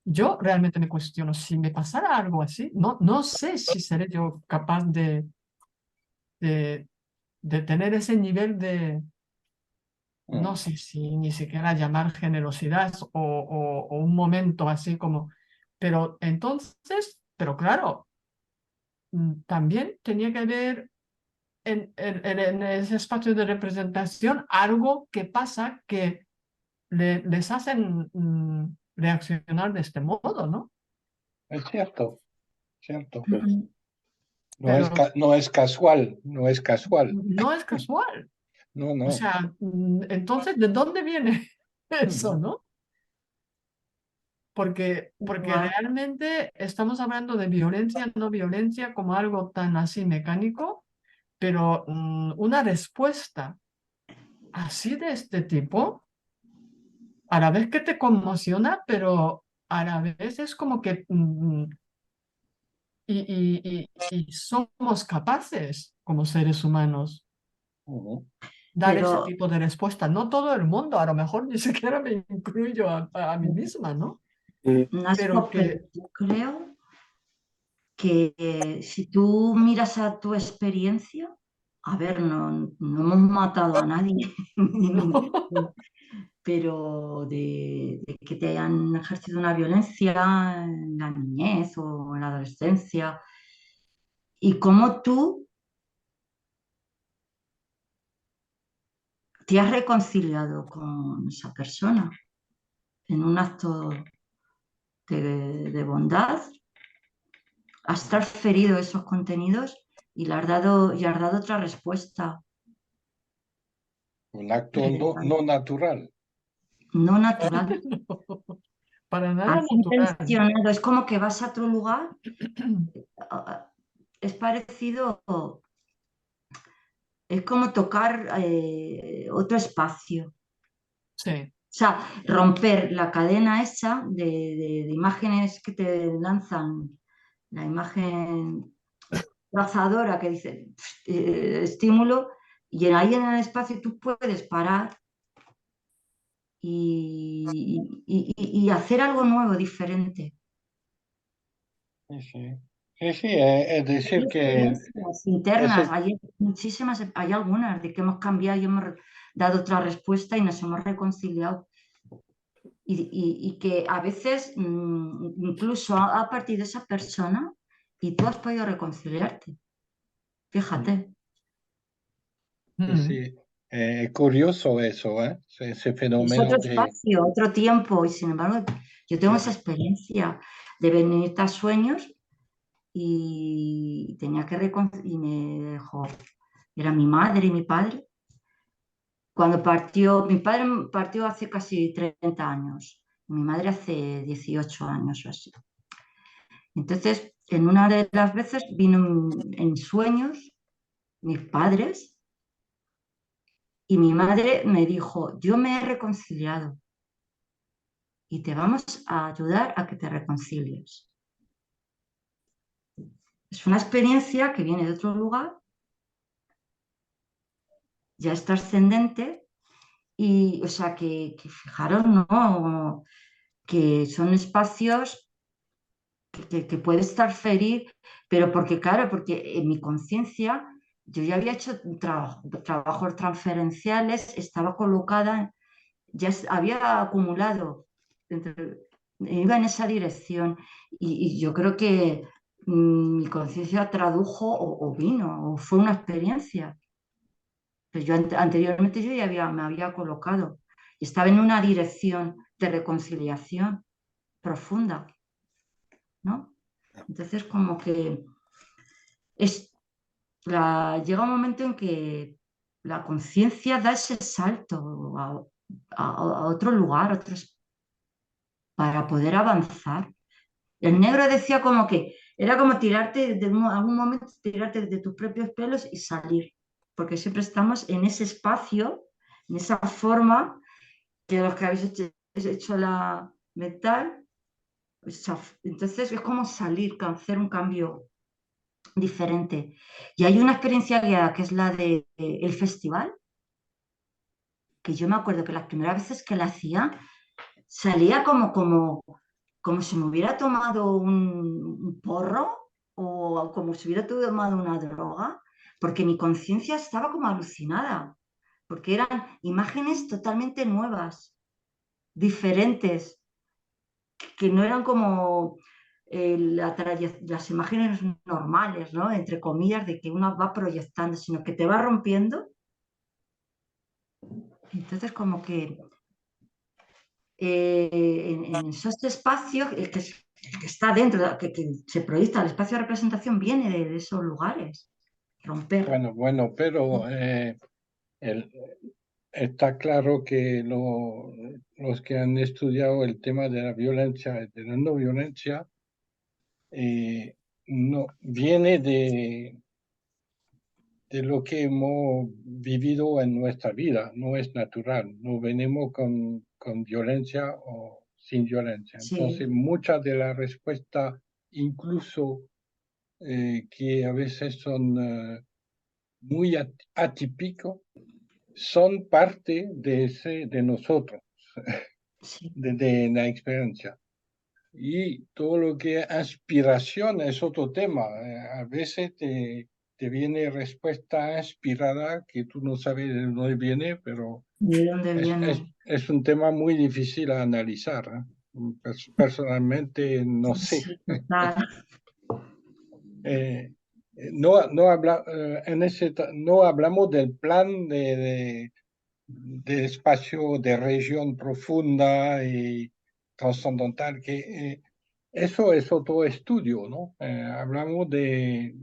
yo realmente me cuestiono, si me pasara algo así, no sé si seré yo capaz de, de tener ese nivel de, no sé si ni siquiera llamar generosidad o un momento así como, pero entonces, pero claro, también tenía que haber en ese espacio de representación algo que pasa que les hacen reaccionar de este modo, ¿no? Es cierto, cierto. Mm. Pero No es casual, no es casual. no es casual. No, O no. sea, entonces, ¿de dónde viene eso, no? Porque realmente estamos hablando de violencia, no violencia, como algo tan así mecánico, pero una respuesta así de este tipo, a la vez que te conmociona, pero a la vez es como que y somos capaces como seres humanos dar ese Pero tipo de respuesta. No todo el mundo, a lo mejor ni siquiera me incluyo a mí misma, ¿no? Pero que yo creo que si tú miras a tu experiencia, a ver, no hemos matado a nadie, no. pero de que te hayan ejercido una violencia en la niñez o en la adolescencia, y cómo tú te has reconciliado con esa persona en un acto de bondad, has transferido esos contenidos y has dado otra respuesta. Un acto no natural. No natural. Para nada Has natural. intencionado, es como que vas a otro lugar, es parecido, es como tocar otro espacio. Sí. O sea, romper la cadena esa de imágenes que te lanzan, la imagen trazadora que dice estímulo, y ahí en el espacio tú puedes parar y hacer algo nuevo, diferente. Sí, sí. Sí, es decir Hay que experiencias internas, ese, hay muchísimas, hay algunas de que hemos cambiado y hemos dado otra respuesta y nos hemos reconciliado. Y que a veces incluso a partir de esa persona y tú has podido reconciliarte. Fíjate. sí, curioso eso, ¿eh? Ese Es fenómeno otro de... espacio, otro tiempo y sin embargo yo tengo esa Sí, experiencia de venir a sueños y tenía que reconciliar y me dejó, era mi madre y mi padre. Cuando partió, mi padre partió hace casi 30 años, mi madre hace 18 años o así. Entonces, en una de las veces vino en sueños mis padres y mi madre me dijo, yo me he reconciliado y te vamos a ayudar a que te reconcilies. Es una experiencia que viene de otro lugar, ya es trascendente y, o sea, que fijaros, ¿no? Que son espacios que puedes transferir, pero porque, claro, porque en mi conciencia yo ya había hecho trabajos transferenciales, estaba colocada, ya había acumulado, iba en esa dirección y yo creo que mi conciencia tradujo o vino, o fue una experiencia. Pero yo anteriormente yo ya me había colocado y estaba en una dirección de reconciliación profunda, ¿no? Entonces como que llega un momento en que la conciencia da ese salto a otro lugar, para poder avanzar. El negro decía como que era como tirarte, algún momento, tirarte de tus propios pelos y salir, porque siempre estamos en ese espacio, en esa forma que los que habéis hecho la mental, entonces es como salir, hacer un cambio diferente. Y hay una experiencia guiada que es la de el festival, que yo me acuerdo que las primeras veces que la hacía salía como si me hubiera tomado un porro o como si hubiera tomado una droga, porque mi conciencia estaba como alucinada, porque eran imágenes totalmente nuevas, diferentes, que no eran como las imágenes normales, ¿no? Entre comillas, de que uno va proyectando, sino que te va rompiendo. Entonces, como que en esos espacios, el que está dentro, que se proyecta, el espacio de representación viene de esos lugares. Romper. Bueno, pero está claro que los que han estudiado el tema de la violencia y de la no violencia no, viene de lo que hemos vivido en nuestra vida, no es natural, no venimos con violencia o sin violencia. Entonces, Sí. muchas de las respuestas, incluso que a veces son muy atípicos, son parte de nosotros, Sí. de la experiencia. Y todo lo que es aspiración es otro tema. A veces te viene respuesta inspirada que tú no sabes de dónde viene, pero ¿De dónde viene? es un tema muy difícil a analizar. Personalmente no sé. Sí, total. No hablamos del plan de espacio de región profunda y trascendental, que eso es otro estudio, ¿no? Hablamos de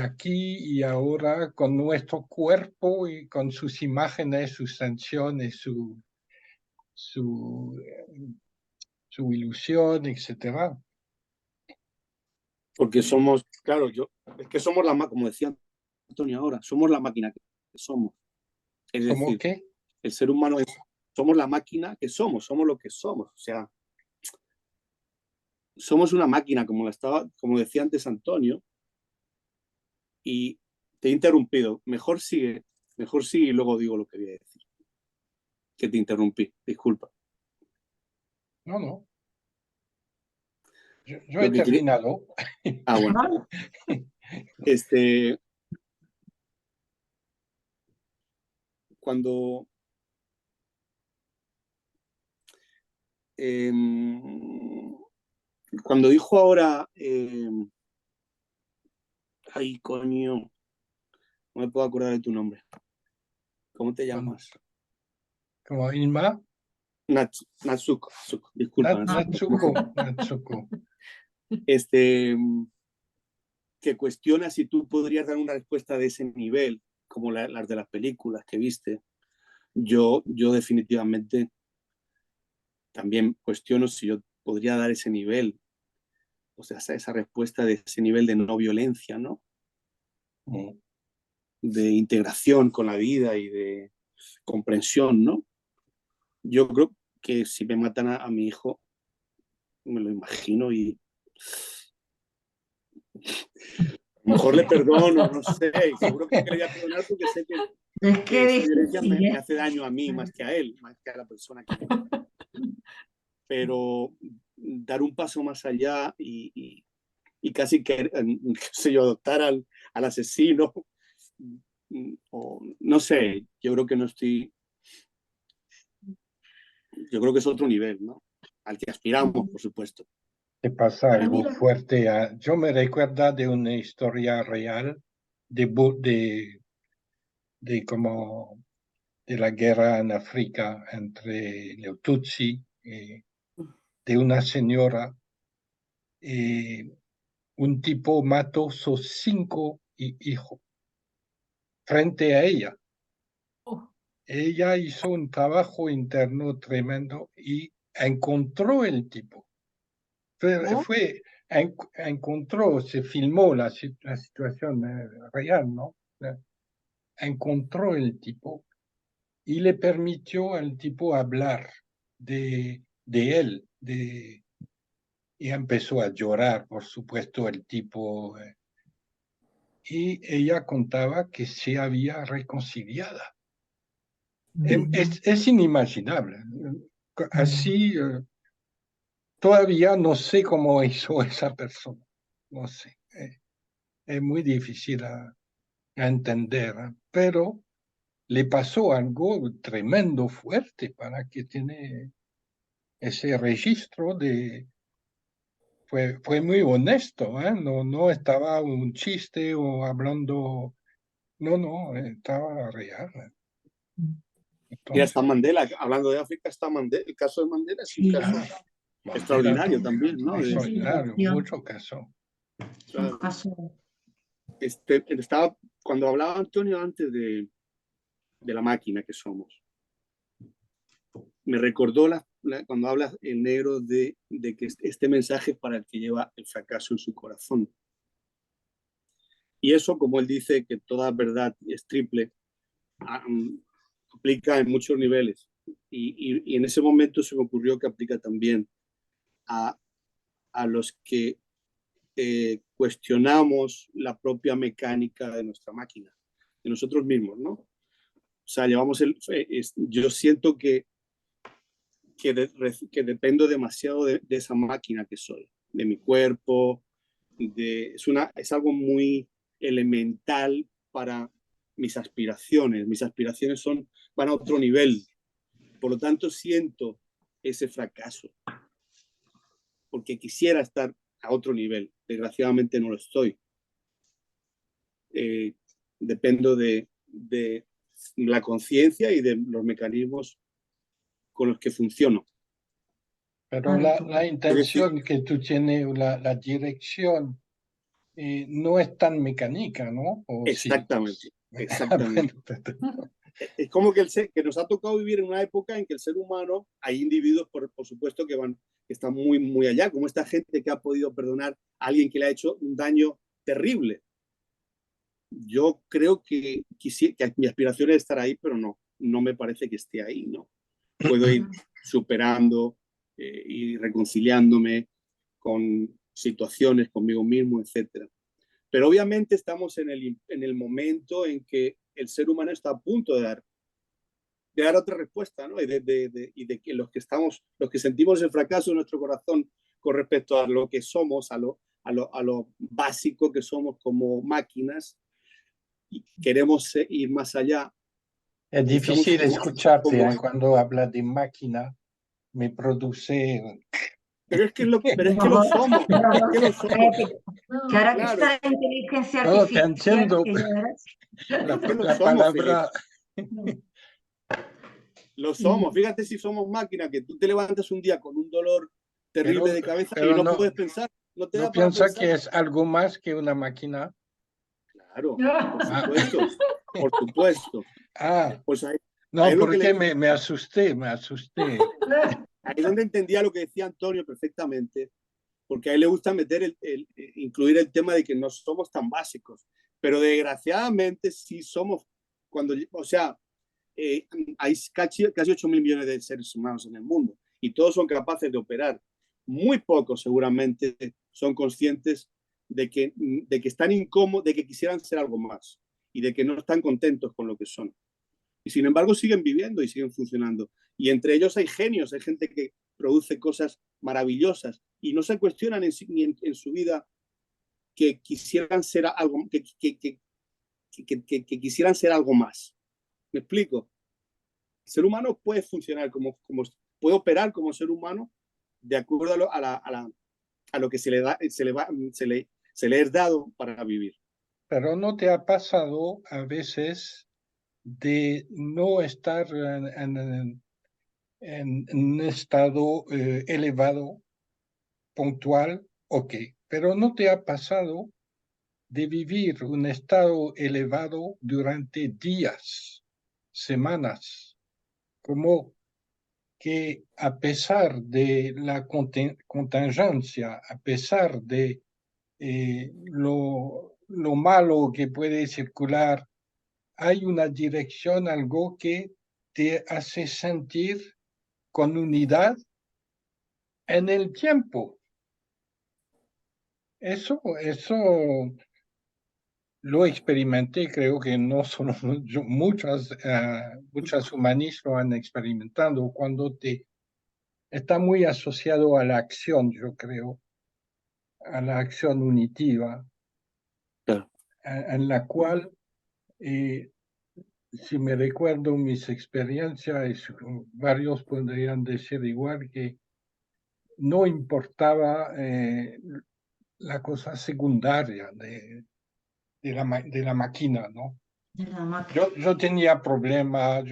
aquí y ahora con nuestro cuerpo y con sus imágenes, sus sensaciones, su ilusión, etcétera. Porque somos, claro, es que somos como decía Antonio ahora, somos la máquina que somos. Es ¿Cómo decir, qué? el ser humano somos la máquina que somos lo que somos. O sea, somos una máquina, como decía antes Antonio, y te he interrumpido. Mejor sigue y luego digo lo que voy a decir. Que te interrumpí, disculpa. No. Yo he terminado. Ah, bueno. Cuando dijo ahora, ay, coño, no me puedo acordar de tu nombre. ¿Cómo te llamas? ¿Como Inma? Natsuko, disculpa. Natsuko. Que cuestiona si tú podrías dar una respuesta de ese nivel, como las de las películas que viste. Yo definitivamente también cuestiono si yo podría dar ese nivel, o sea, esa respuesta de ese nivel de no violencia, ¿no? De integración con la vida y de comprensión, ¿no? Yo creo que si me matan a mi hijo, me lo imagino y a lo mejor le perdono, no sé, seguro que le voy a perdonar porque sé que esa violencia me hace daño a mí más que a él, más que a la persona que me mata. Pero dar un paso más allá y casi que, qué sé yo, adoptar al asesino, o no sé, yo creo que no estoy, yo creo que es otro nivel, ¿no? Al que aspiramos, por supuesto. Te pasa algo fuerte. Yo me recuerdo de una historia real de como de la guerra en África entre los Tutsi, de una señora. Un tipo mató sus 5 hijos frente a ella. ella hizo un trabajo interno tremendo y encontró el tipo. Encontró, se filmó la situación real, ¿no? Encontró el tipo y le permitió al tipo hablar de él, y empezó a llorar, por supuesto, el tipo. Y ella contaba que se había reconciliado. Es inimaginable. Así, todavía no sé cómo hizo esa persona. No sé. Es muy difícil a entender, pero le pasó algo tremendo, fuerte, para que tiene ese registro de... Fue muy honesto, ¿eh? No estaba un chiste o hablando... No, estaba real. Y hasta Mandela, hablando de África, está Mandela, el caso de Mandela es un caso extraordinario también, ¿no? Extraordinario, mucho caso. Claro. Cuando hablaba Antonio antes de la máquina que somos, me recordó cuando habla el negro de que este mensaje es para el que lleva el fracaso en su corazón. Y eso, como él dice, que toda verdad es triple, aplica en muchos niveles. Y en ese momento se me ocurrió que aplica también a los que cuestionamos la propia mecánica de nuestra máquina, de nosotros mismos, ¿no? O sea, yo siento que dependo demasiado de esa máquina que soy, de mi cuerpo, es algo muy elemental para mis aspiraciones. Mis aspiraciones van a otro nivel. Por lo tanto, siento ese fracaso, porque quisiera estar a otro nivel. Desgraciadamente no lo estoy. Dependo de la conciencia y de los mecanismos con los que funciono. Pero la intención que tú tienes, la dirección, no es tan mecánica, ¿no? Exactamente, sí. exactamente. Es como que nos ha tocado vivir en una época en que el ser humano, hay individuos, por supuesto, que están muy, muy allá, como esta gente que ha podido perdonar a alguien que le ha hecho un daño terrible. Yo creo que mi aspiración es estar ahí, pero no me parece que esté ahí, ¿no? Puedo ir superando y reconciliándome con situaciones conmigo mismo, etcétera. Pero obviamente estamos en el momento en que el ser humano está a punto de dar otra respuesta, ¿no? Y de que los que sentimos el fracaso en nuestro corazón con respecto a lo que somos, a lo básico que somos como máquinas, y queremos ir más allá. Es difícil escucharte cuando hablas de máquina, me produce... Pero es que lo somos. Que ahora que está la inteligencia artificial... te entiendo. La palabra... Lo somos. Fíjate si somos máquina, que tú te levantas un día con un dolor terrible de cabeza y no puedes pensar. No piensas que es algo más que una máquina. Claro, por supuesto. Por supuesto. Pues ahí porque me asusté. Ahí es donde entendía lo que decía Antonio perfectamente, porque a él le gusta incluir el tema de que no somos tan básicos, pero desgraciadamente sí somos, hay casi 8.000 millones de seres humanos en el mundo y todos son capaces de operar. Muy pocos seguramente son conscientes de que están incómodos, de que quisieran ser algo más y de que no están contentos con lo que son. Y sin embargo siguen viviendo y siguen funcionando. Y entre ellos hay genios, hay gente que produce cosas maravillosas y no se cuestionan en su vida que quisieran ser algo, que quisieran ser algo más. ¿Me explico? El ser humano puede funcionar puede operar como ser humano de acuerdo a lo que se le es dado para vivir. Pero ¿no te ha pasado a veces de no estar en un estado elevado, puntual? Ok, pero ¿no te ha pasado de vivir un estado elevado durante días, semanas, como que a pesar de la contingencia, a pesar de lo malo que puede circular, hay una dirección, algo que te hace sentir con unidad en el tiempo. Eso lo experimenté, creo que no solo yo, muchas humanistas lo han experimentado cuando está muy asociado a la acción, yo creo, a la acción unitiva, Claro. en la cual, si me recuerdo mis experiencias, varios podrían decir igual que no importaba la cosa secundaria de la máquina, ¿no? Yo tenía problemas,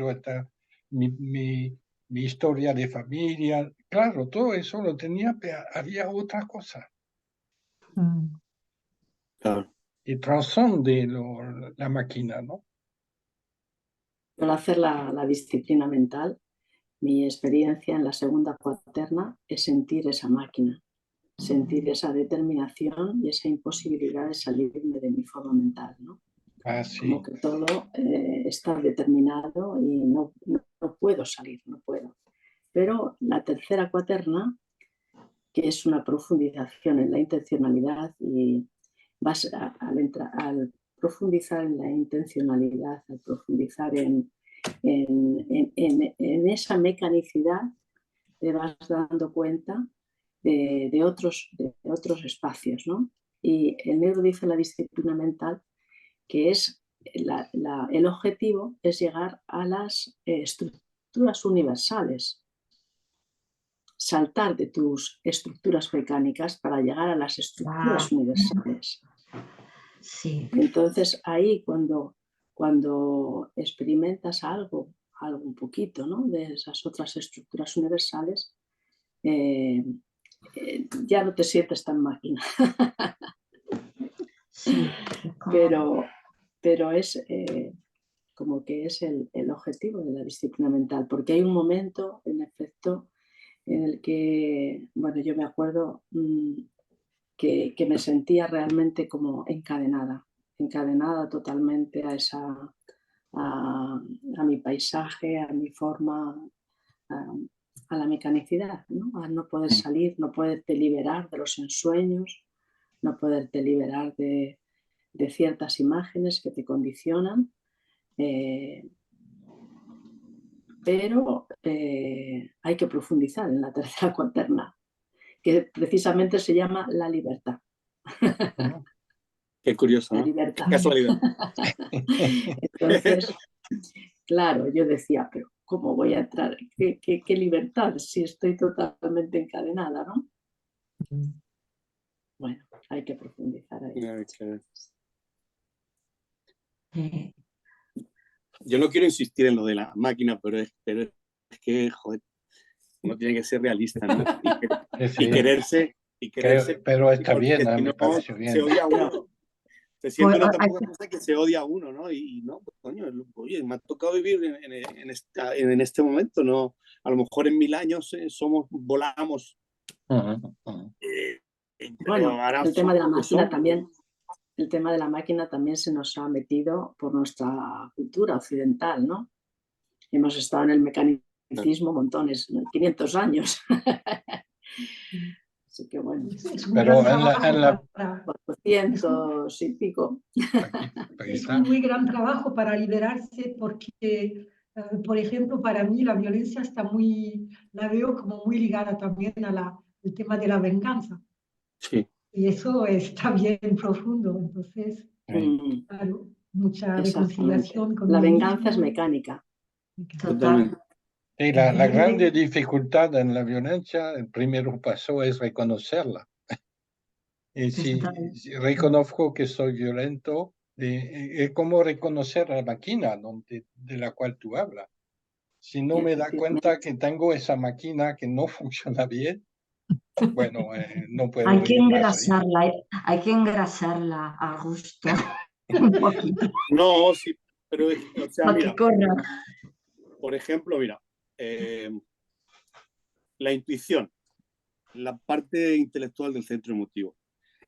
mi historia de familia, claro, todo eso lo tenía, pero había otra cosa. Claro. Y trasciende la máquina, ¿no? Al hacer la disciplina mental, mi experiencia en la segunda cuaterna es sentir esa máquina, sentir esa determinación y esa imposibilidad de salirme de mi forma mental, ¿no? Sí. Como que todo está determinado y no puedo salir, no puedo. Pero la tercera cuaterna, que es una profundización en la intencionalidad, y vas al profundizar en la intencionalidad, al profundizar en esa mecanicidad, te vas dando cuenta de otros espacios, ¿no? Y el negro dice la disciplina mental que es el objetivo es llegar a las estructuras universales, saltar de tus estructuras mecánicas para llegar a las estructuras universales. Sí. Entonces ahí cuando experimentas algo un poquito, ¿no?, de esas otras estructuras universales, ya no te sientes tan máquina. Sí. Pero es como que es el objetivo de la disciplina mental, porque hay un momento, en efecto, en el que, bueno, yo me acuerdo que me sentía realmente como encadenada totalmente a mi paisaje, a mi forma, a la mecanicidad, ¿no? A no poder salir, no poderte liberar de los ensueños, no poderte liberar de ciertas imágenes que te condicionan, pero hay que profundizar en la tercera cuaterna, que precisamente se llama la libertad. Qué curioso, ¿no? La libertad. Qué casualidad. Entonces, claro, yo decía, pero ¿cómo voy a entrar? ¿Qué libertad si estoy totalmente encadenada, ¿no? Bueno, hay que profundizar ahí. Yo no quiero insistir en lo de la máquina, pero es que, joder, uno tiene que ser realista, ¿no? Y quererse. Pero está bien, si me no, parece bien. se odia a uno. Se siente una tan poca cosa que se odia a uno, ¿no? Y no, pues, coño, oye, me ha tocado vivir en este momento, ¿no? A lo mejor en 1000 años volamos. Bueno, el tema de la máquina también. El tema de la máquina también se nos ha metido por nuestra cultura occidental, ¿no? Hemos estado en el mecanicismo montones, 500 años. Así que bueno. Pero en la 400 y pico. Es un muy gran trabajo para liberarse porque, por ejemplo, para mí la violencia la veo como muy ligada también al tema de la venganza. Sí. Y eso está bien profundo, entonces, claro, mucha reconciliación con la mí venganza mismo. Es mecánica. Totalmente. Y la gran dificultad en la violencia, el primer paso es reconocerla. Y si reconozco que soy violento, es como reconocer la máquina de la cual tú hablas. Si no me da cuenta que tengo esa máquina que no funciona bien, bueno, no puedo hay que ir más allá. hay que engrasarla a gusto. Un poquito. No, sí, pero o sea, Para mira, que corra. por ejemplo, mira, la intuición, la parte intelectual del centro emotivo.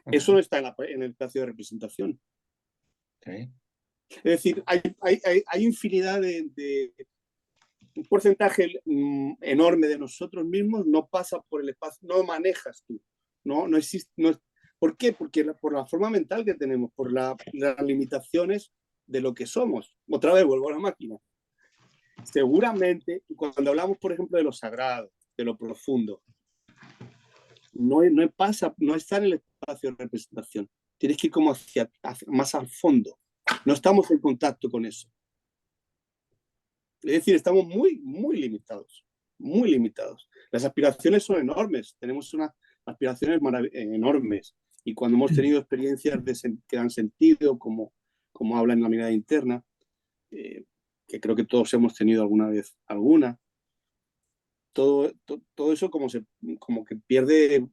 Eso no está en el espacio de representación. Sí. Es decir, hay infinidad de un porcentaje enorme de nosotros mismos no pasa por el espacio, no manejas tú, no existe. ¿Por qué? Porque por la forma mental que tenemos, por las limitaciones de lo que somos. Otra vez vuelvo a la máquina. Seguramente, cuando hablamos, por ejemplo, de lo sagrado, de lo profundo, no está en el espacio de representación. Tienes que ir como más al fondo. No estamos en contacto con eso. Es decir, estamos muy, muy limitados. Muy limitados. Las aspiraciones son enormes. Tenemos unas aspiraciones enormes. Y cuando hemos tenido experiencias que dan sentido, como habla en la mirada interna, que creo que todos hemos tenido alguna vez alguna, todo eso como que pierde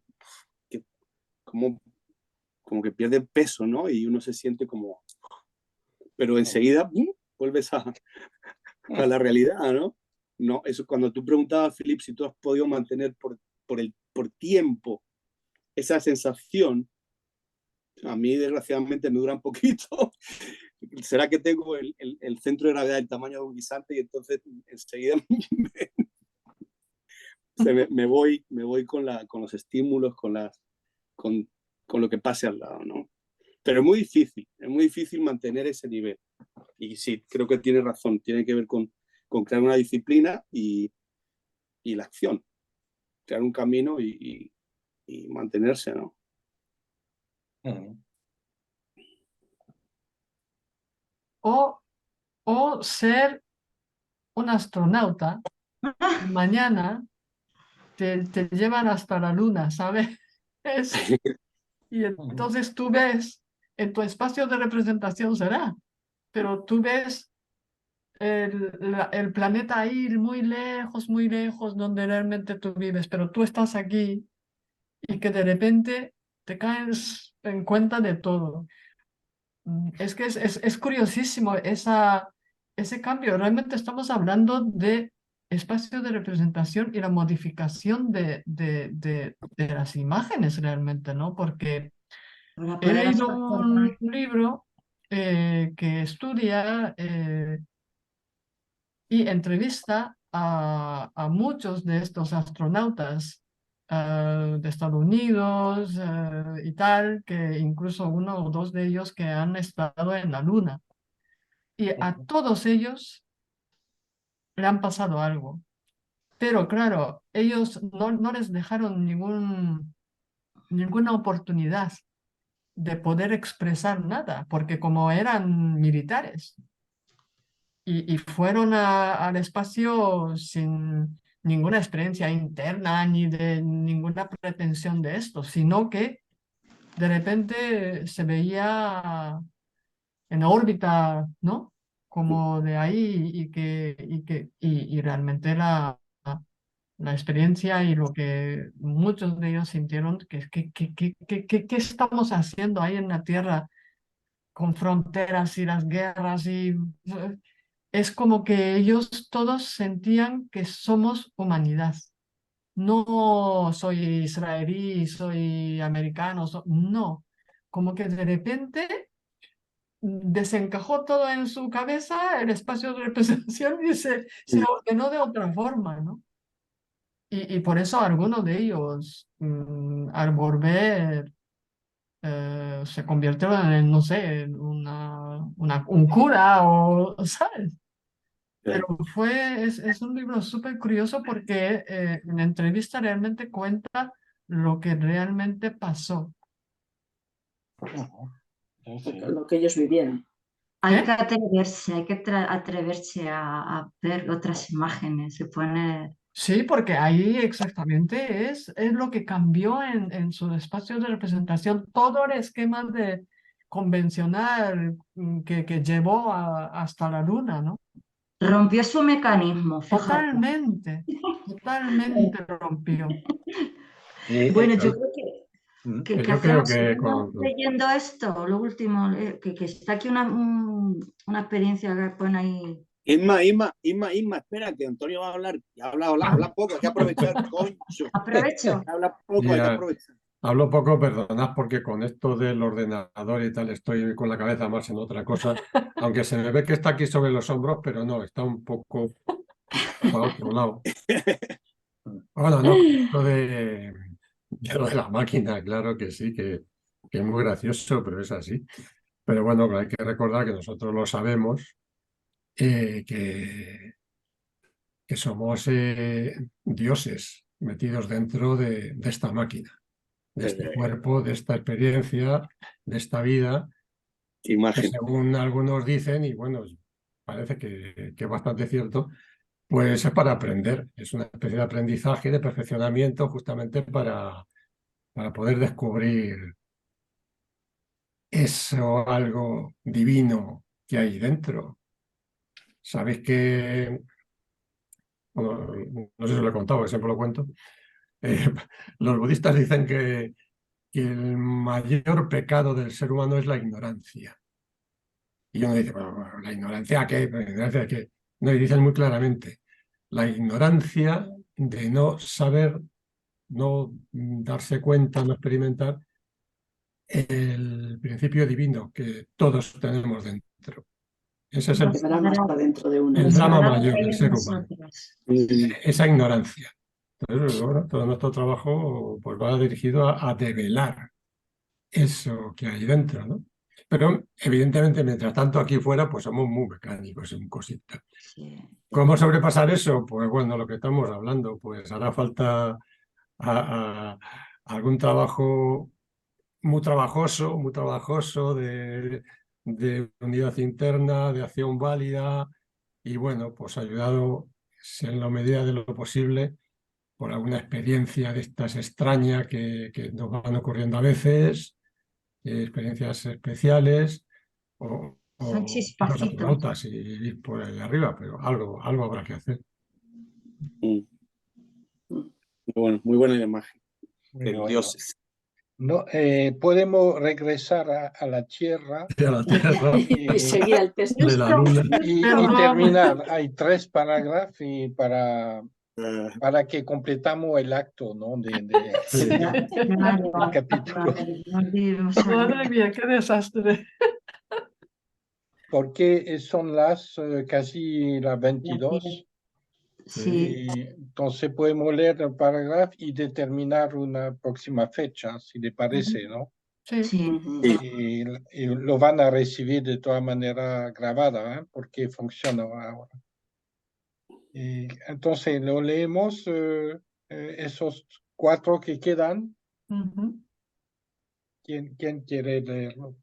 como que pierde peso, ¿no? Y uno se siente como... Pero enseguida vuelves a la realidad, ¿no? No, eso cuando tú preguntabas, Philip, si tú has podido mantener por tiempo esa sensación, a mí desgraciadamente me dura un poquito. ¿Será que tengo el centro de gravedad del tamaño de un guisante y entonces enseguida me voy con los estímulos, con lo que pase al lado, ¿no? Pero es muy difícil mantener ese nivel. Y sí, creo que tiene razón, tiene que ver con crear una disciplina y la acción, crear un camino y mantenerse, ¿no? O ser un astronauta, y mañana te llevan hasta la luna, ¿sabes? Y entonces tú ves, en tu espacio de representación será, pero tú ves el planeta ahí muy lejos, donde realmente tú vives, pero tú estás aquí y que de repente te caes en cuenta de todo. Es que es curiosísimo ese cambio. Realmente estamos hablando de espacio de representación y la modificación de las imágenes realmente, ¿no? Porque he leído un libro que estudia y entrevista a muchos de estos astronautas de Estados Unidos y tal, que incluso uno o dos de ellos que han estado en la Luna. Y a todos ellos le han pasado algo. Pero claro, ellos no les dejaron ninguna oportunidad de poder expresar nada, porque como eran militares y fueron al espacio sin ninguna experiencia interna ni de ninguna pretensión de esto, sino que de repente se veía en órbita, ¿no? Como de ahí y realmente la experiencia y lo que muchos de ellos sintieron, ¿qué estamos haciendo ahí en la Tierra con fronteras y las guerras? Y es como que ellos todos sentían que somos humanidad. No soy israelí, soy americano, no. Como que de repente desencajó todo en su cabeza, el espacio de representación, y se ordenó de otra forma, ¿no? Y por eso algunos de ellos, al volver, se convirtieron en, no sé, en un cura o, ¿sabes? Pero es un libro súper curioso porque en la entrevista realmente cuenta lo que realmente pasó. Lo que ellos vivieron. Hay que atreverse a ver otras imágenes, se pone... Sí, porque ahí exactamente es lo que cambió en su espacio de representación, todo el esquema convencional que llevó hasta la luna, ¿no? Rompió su mecanismo, fíjate. Totalmente rompió. Bueno, yo creo que yo creo hacemos, que leyendo esto, lo último, que está aquí una experiencia que pone ahí Inma, espera, que Antonio va a hablar. Ya habla poco, hay que aprovechar, concho. Aprovecho. Habla poco, hay que aprovechar. Hablo poco, perdonad, porque con esto del ordenador y tal estoy con la cabeza más en otra cosa, aunque se me ve que está aquí sobre los hombros, pero no, está un poco para otro lado. Bueno, no, lo de la máquina, claro que sí, que es muy gracioso, pero es así. Pero bueno, hay que recordar que nosotros lo sabemos, que somos dioses metidos dentro de esta máquina, de este cuerpo, de esta experiencia, de esta vida, Imagen. que según algunos dicen, y bueno, parece que es bastante cierto, pues es para aprender, es una especie de aprendizaje, de perfeccionamiento, justamente para poder descubrir eso, algo divino que hay dentro. Sabéis que, bueno, no sé si os lo he contado, que siempre lo cuento, los budistas dicen que el mayor pecado del ser humano es la ignorancia. Y uno dice, bueno, ¿la ignorancia qué? ¿La ignorancia de qué? No, y dicen muy claramente, la ignorancia de no saber, no darse cuenta, no experimentar el principio divino que todos tenemos dentro. Ese es El drama está dentro de uno. el drama mayor del en ser humano, esa ignorancia. Entonces, bueno, todo nuestro trabajo pues, va dirigido a develar eso que hay dentro, ¿no? Pero evidentemente, mientras tanto aquí fuera, pues somos muy mecánicos en cositas. Sí. ¿Cómo sobrepasar eso? Pues bueno, lo que estamos hablando, pues hará falta algún trabajo muy trabajoso de unidad interna, de acción válida y bueno, pues ayudado en la medida de lo posible por alguna experiencia de estas extrañas que nos van ocurriendo a veces, experiencias especiales o Son los chispacitos. astronautas y ir por ahí arriba, pero algo habrá que hacer. Muy buena la imagen. Muy De bueno. dioses. No, podemos regresar a la Tierra A la Tierra, Y seguir al test. de la Luna. y Perdón. terminar. Hay 3 parágrafos y para que completamos el acto, ¿no? Sí. del capítulo. Madre mía, qué desastre. Porque son las casi las 22. Sí, Y entonces podemos leer el parágrafo y determinar una próxima fecha, si le parece, ¿no? Sí. sí. Y lo van a recibir de todas maneras grabada, ¿eh? Porque funciona ahora. Y entonces lo leemos, esos 4 que quedan. Ujú. ¿Quién quiere leerlo?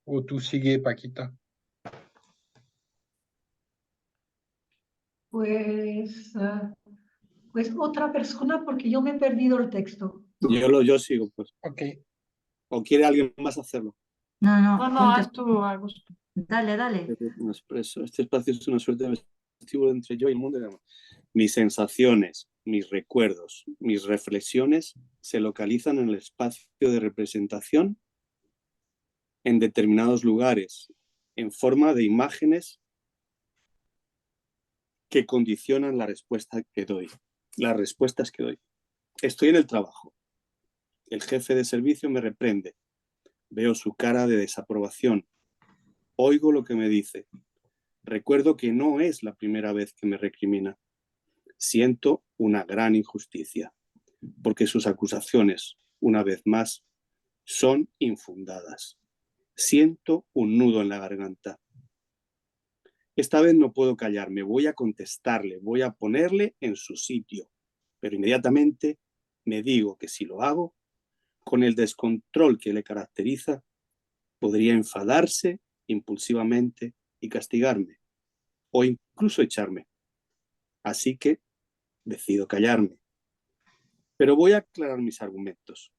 O tú sigue, Paquita. Pues otra persona, porque yo me he perdido el texto. Yo sigo, pues. Ok. ¿O quiere alguien más hacerlo? No, No, no, ponte- haz tú, Augusto. Dale. Un expreso. Este espacio es una suerte de vestíbulo entre yo y el mundo y demás. Mis sensaciones, mis recuerdos, mis reflexiones se localizan en el espacio de representación en determinados lugares, en forma de imágenes que condicionan la respuesta que doy. Las respuestas que doy. Estoy en el trabajo. El jefe de servicio me reprende. Veo su cara de desaprobación. Oigo lo que me dice. Recuerdo que no es la primera vez que me recrimina. Siento una gran injusticia, porque sus acusaciones, una vez más, son infundadas. Siento un nudo en la garganta. Esta vez no puedo callarme, voy a contestarle, voy a ponerle en su sitio, pero inmediatamente me digo que si lo hago, con el descontrol que le caracteriza, podría enfadarse impulsivamente y castigarme, o incluso echarme. Así que decido callarme. Pero voy a aclarar mis argumentos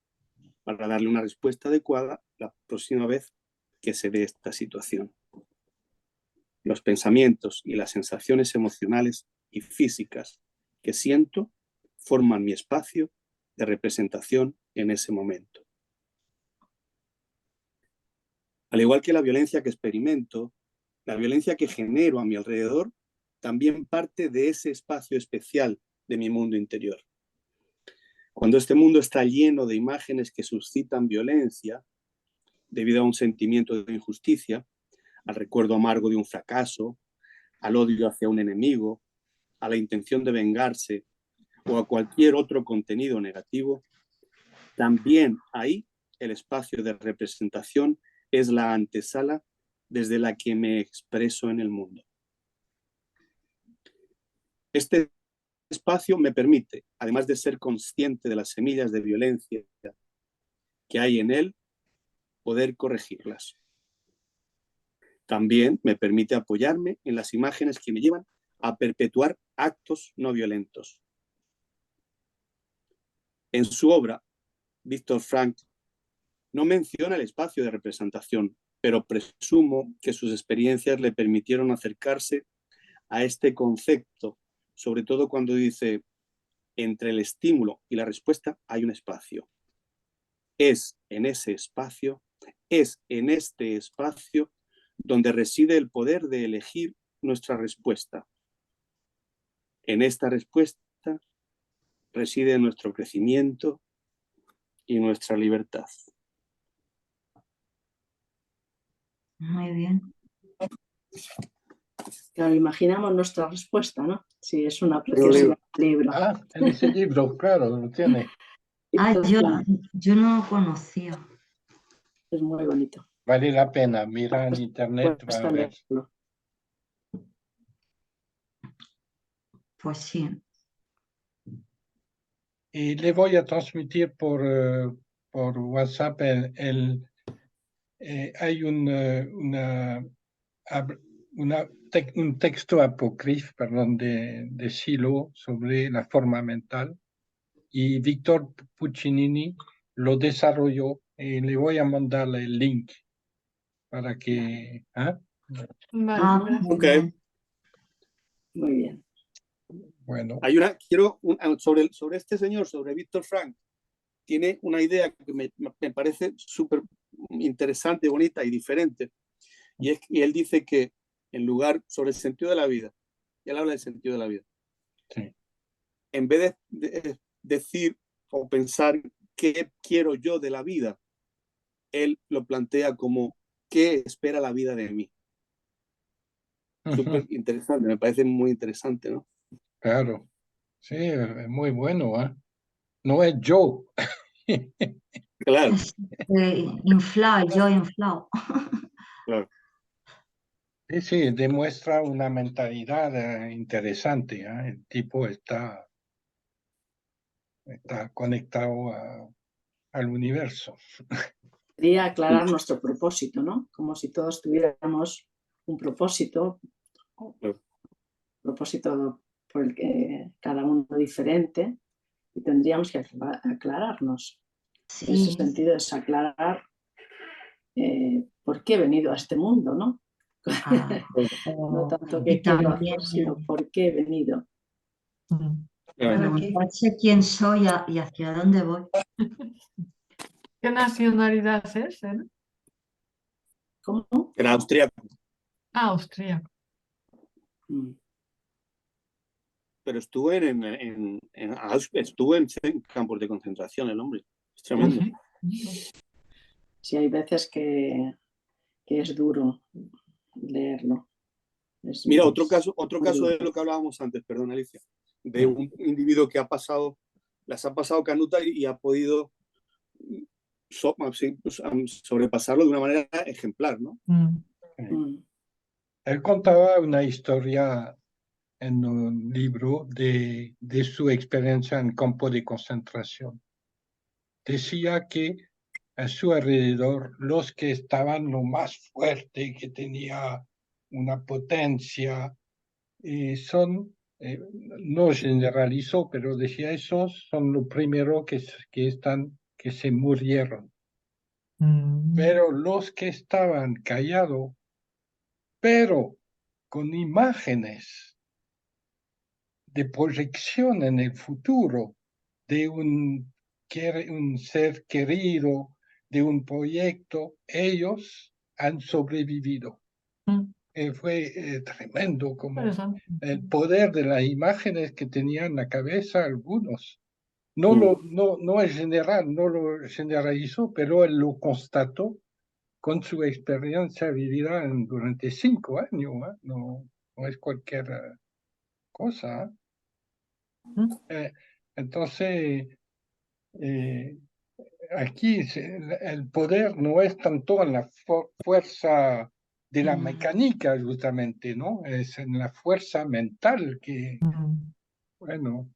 para darle una respuesta adecuada la próxima vez que se dé esta situación. Los pensamientos y las sensaciones emocionales y físicas que siento forman mi espacio de representación en ese momento. Al igual que la violencia que experimento, la violencia que genero a mi alrededor también parte de ese espacio especial de mi mundo interior. Cuando este mundo está lleno de imágenes que suscitan violencia debido a un sentimiento de injusticia, al recuerdo amargo de un fracaso, al odio hacia un enemigo, a la intención de vengarse o a cualquier otro contenido negativo, también ahí el espacio de representación es la antesala desde la que me expreso en el mundo. Este espacio me permite, además de ser consciente de las semillas de violencia que hay en él, poder corregirlas. También me permite apoyarme en las imágenes que me llevan a perpetuar actos no violentos. En su obra, Viktor Frankl no menciona el espacio de representación, pero presumo que sus experiencias le permitieron acercarse a este concepto, sobre todo cuando dice: entre el estímulo y la respuesta hay un espacio. Es en ese espacio, es en este espacio donde reside el poder de elegir nuestra respuesta. En esta respuesta reside nuestro crecimiento y nuestra libertad. Muy bien. Claro, imaginamos nuestra respuesta, ¿no? Sí, es una preciosidad de libro. Ah, en ese libro, claro, lo tiene. Ah, yo no lo conocía. Es muy bonito. Vale la pena, mira en internet, va a ver. Pues sí. Y le voy a transmitir por WhatsApp hay un texto apócrifo, perdón, de Silo sobre la forma mental, y Víctor Puccinini lo desarrolló, y le voy a mandar el link para que... ¿ah? Vale, Okay. Muy bien. Bueno. Hay sobre este señor, sobre Viktor Frankl, tiene una idea que me parece súper interesante, bonita y diferente. Y él dice que en lugar, sobre el sentido de la vida, y él habla del sentido de la vida, sí. En vez de decir o pensar qué quiero yo de la vida, él lo plantea como qué espera la vida de mí. Súper interesante, me parece muy interesante, ¿no? Claro, sí, es muy bueno, ¿eh? No es yo. Claro. Inflado, yo inflado. Claro. Sí, sí, demuestra una mentalidad interesante, ¿eh? El tipo está conectado al universo. Quería aclarar nuestro propósito, ¿no? Como si todos tuviéramos un propósito por el que cada uno diferente, y tendríamos que aclararnos. Sí. En ese sentido es aclarar por qué he venido a este mundo, ¿no? No tanto qué quiero hacer, sino por qué he venido. Preguntarse quién soy y hacia dónde voy. ¿Qué nacionalidad es él? ¿Cómo? Era austríaco. Ah, austríaco. Pero estuvo estuvo en campos de concentración el hombre. Es tremendo. Sí, hay veces que es duro leerlo. Mira, otro caso de lo que hablábamos antes, perdón, Alicia, de un individuo que las ha pasado canuta y ha podido sobrepasarlo de una manera ejemplar, ¿no? Él contaba una historia en un libro de su experiencia en campo de concentración. Decía que a su alrededor los que estaban lo más fuerte, que tenía una potencia, no generalizó, pero decía esos son los primeros que se murieron. Pero los que estaban callados, pero con imágenes de proyección en el futuro de un ser querido, de un proyecto, ellos han sobrevivido. Fue tremendo como el poder de las imágenes que tenían en la cabeza algunos. No es general, no lo generalizó, pero él lo constató con su experiencia vivida durante 5 años. No es cualquier cosa. Entonces, aquí el poder no es tanto en la fuerza de la mecánica, justamente, ¿no? Es en la fuerza mental que, bueno.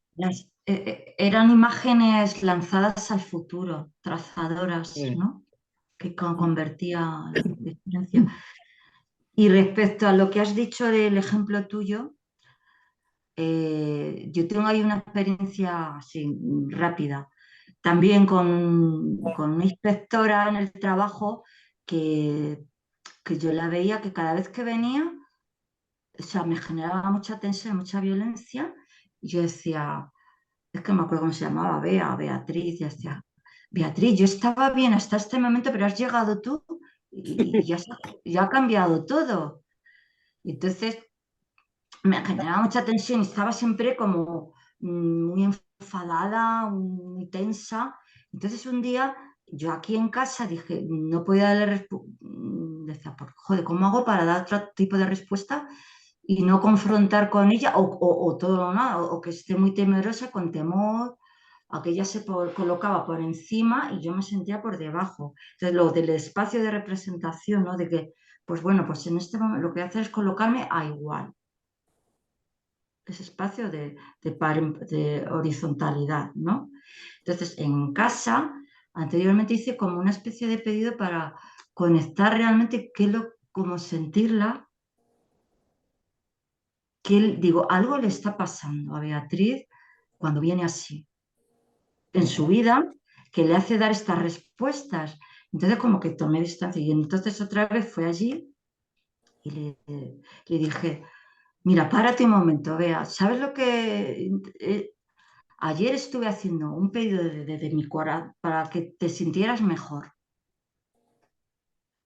Eran imágenes lanzadas al futuro, trazadoras, ¿no? Que convertía la experiencia. Y respecto a lo que has dicho del ejemplo tuyo, yo tengo ahí una experiencia así rápida. También con una inspectora en el trabajo que yo la veía que cada vez que venía, o sea, me generaba mucha tensión, mucha violencia. Y yo decía, es que no me acuerdo cómo se llamaba, Beatriz, y decía, Beatriz, yo estaba bien hasta este momento, pero has llegado tú y ya ha cambiado todo. Y entonces me generaba mucha tensión y estaba siempre como muy enfadada, muy tensa. Entonces un día yo aquí en casa dije, no podía darle respuesta, decía, joder, ¿cómo hago para dar otro tipo de respuesta y no confrontar con ella o todo o nada, o que esté muy temerosa con temor, a que ella se colocaba por encima y yo me sentía por debajo? Entonces lo del espacio de representación, ¿no? De que, pues bueno, pues en este momento lo que voy a hacer es colocarme a igual. Ese espacio de horizontalidad, ¿no? Entonces, en casa, anteriormente hice como una especie de pedido para conectar realmente como sentirla, digo, algo le está pasando a Beatriz cuando viene así en su vida, que le hace dar estas respuestas. Entonces, como que tomé distancia y entonces otra vez fue allí y le dije, mira, párate un momento, Bea, ¿sabes lo que ayer estuve haciendo un pedido de mi corazón para que te sintieras mejor?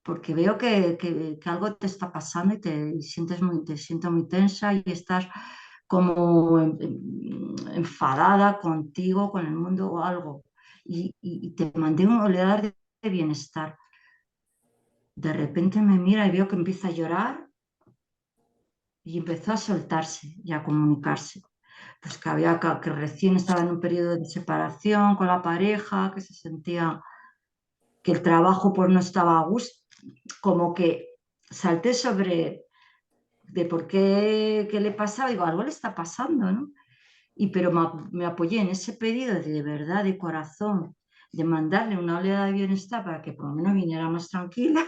Porque veo que algo te está pasando y te siento muy tensa y estás como enfadada contigo, con el mundo o algo. Y te mandé un oleada de bienestar. De repente me mira y veo que empieza a llorar y empezó a soltarse y a comunicarse. Pues que recién estaba en un periodo de separación con la pareja, que se sentía que el trabajo pues no estaba a gusto, como que salté sobre de por qué le pasaba, digo, algo le está pasando, ¿no? Pero me apoyé en ese pedido de verdad, de corazón, de mandarle una oleada de bienestar para que por lo menos viniera más tranquila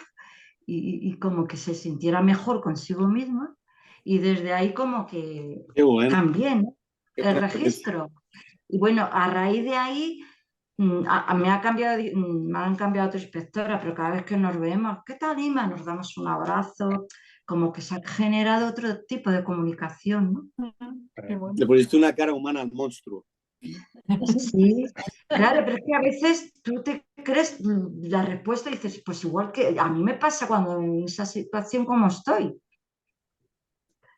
y como que se sintiera mejor consigo misma. Y desde ahí como que cambié, ¿no? El registro. Y bueno, a raíz de ahí me han cambiado otra inspectora, pero cada vez que nos vemos, ¿qué tal, Ima? Nos damos un abrazo, como que se ha generado otro tipo de comunicación, ¿no? Bueno. Le pusiste una cara humana al monstruo. Sí, claro, pero es que a veces tú te crees la respuesta y dices, pues igual que a mí me pasa cuando en esa situación como estoy.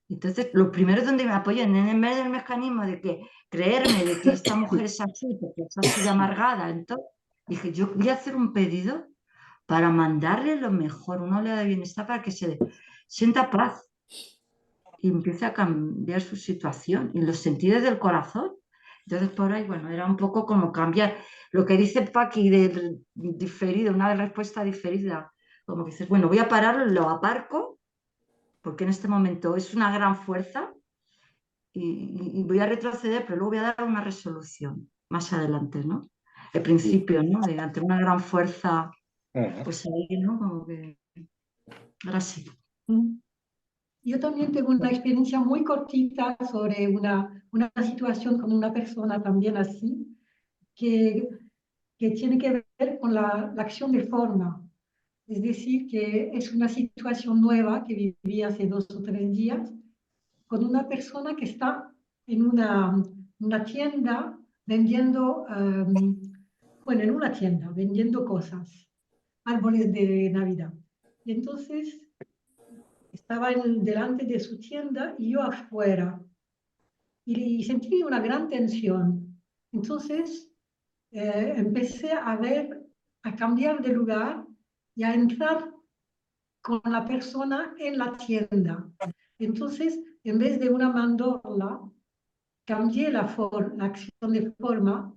Entonces, lo primero es donde me apoyo, en vez del mecanismo de que creerme de que esta mujer es así, porque es así de amargada. Entonces, dije, yo voy a hacer un pedido para mandarle lo mejor, una oleada de bienestar para que se sienta paz y empiece a cambiar su situación y los sentidos del corazón. Entonces, por ahí, bueno, era un poco como cambiar lo que dice Paqui de diferido, una respuesta diferida. Como que dices, bueno, voy a pararlo, lo aparco, porque en este momento es una gran fuerza y voy a retroceder, pero luego voy a dar una resolución más adelante, ¿no? El principio, ¿no? Ante una gran fuerza, pues ahí, ¿no? Como que ahora sí. Yo también tengo una experiencia muy cortita sobre una situación con una persona también así, que tiene que ver con la acción de forma. Es decir, que es una situación nueva que viví hace 2 o 3 días con una persona que está en una tienda vendiendo, bueno, en una tienda vendiendo cosas, árboles de Navidad. Y entonces estaba delante de su tienda y yo afuera. Y sentí una gran tensión. Entonces empecé a ver, a cambiar de lugar y a entrar con la persona en la tienda. Entonces, en vez de una mandorla, cambié la acción de forma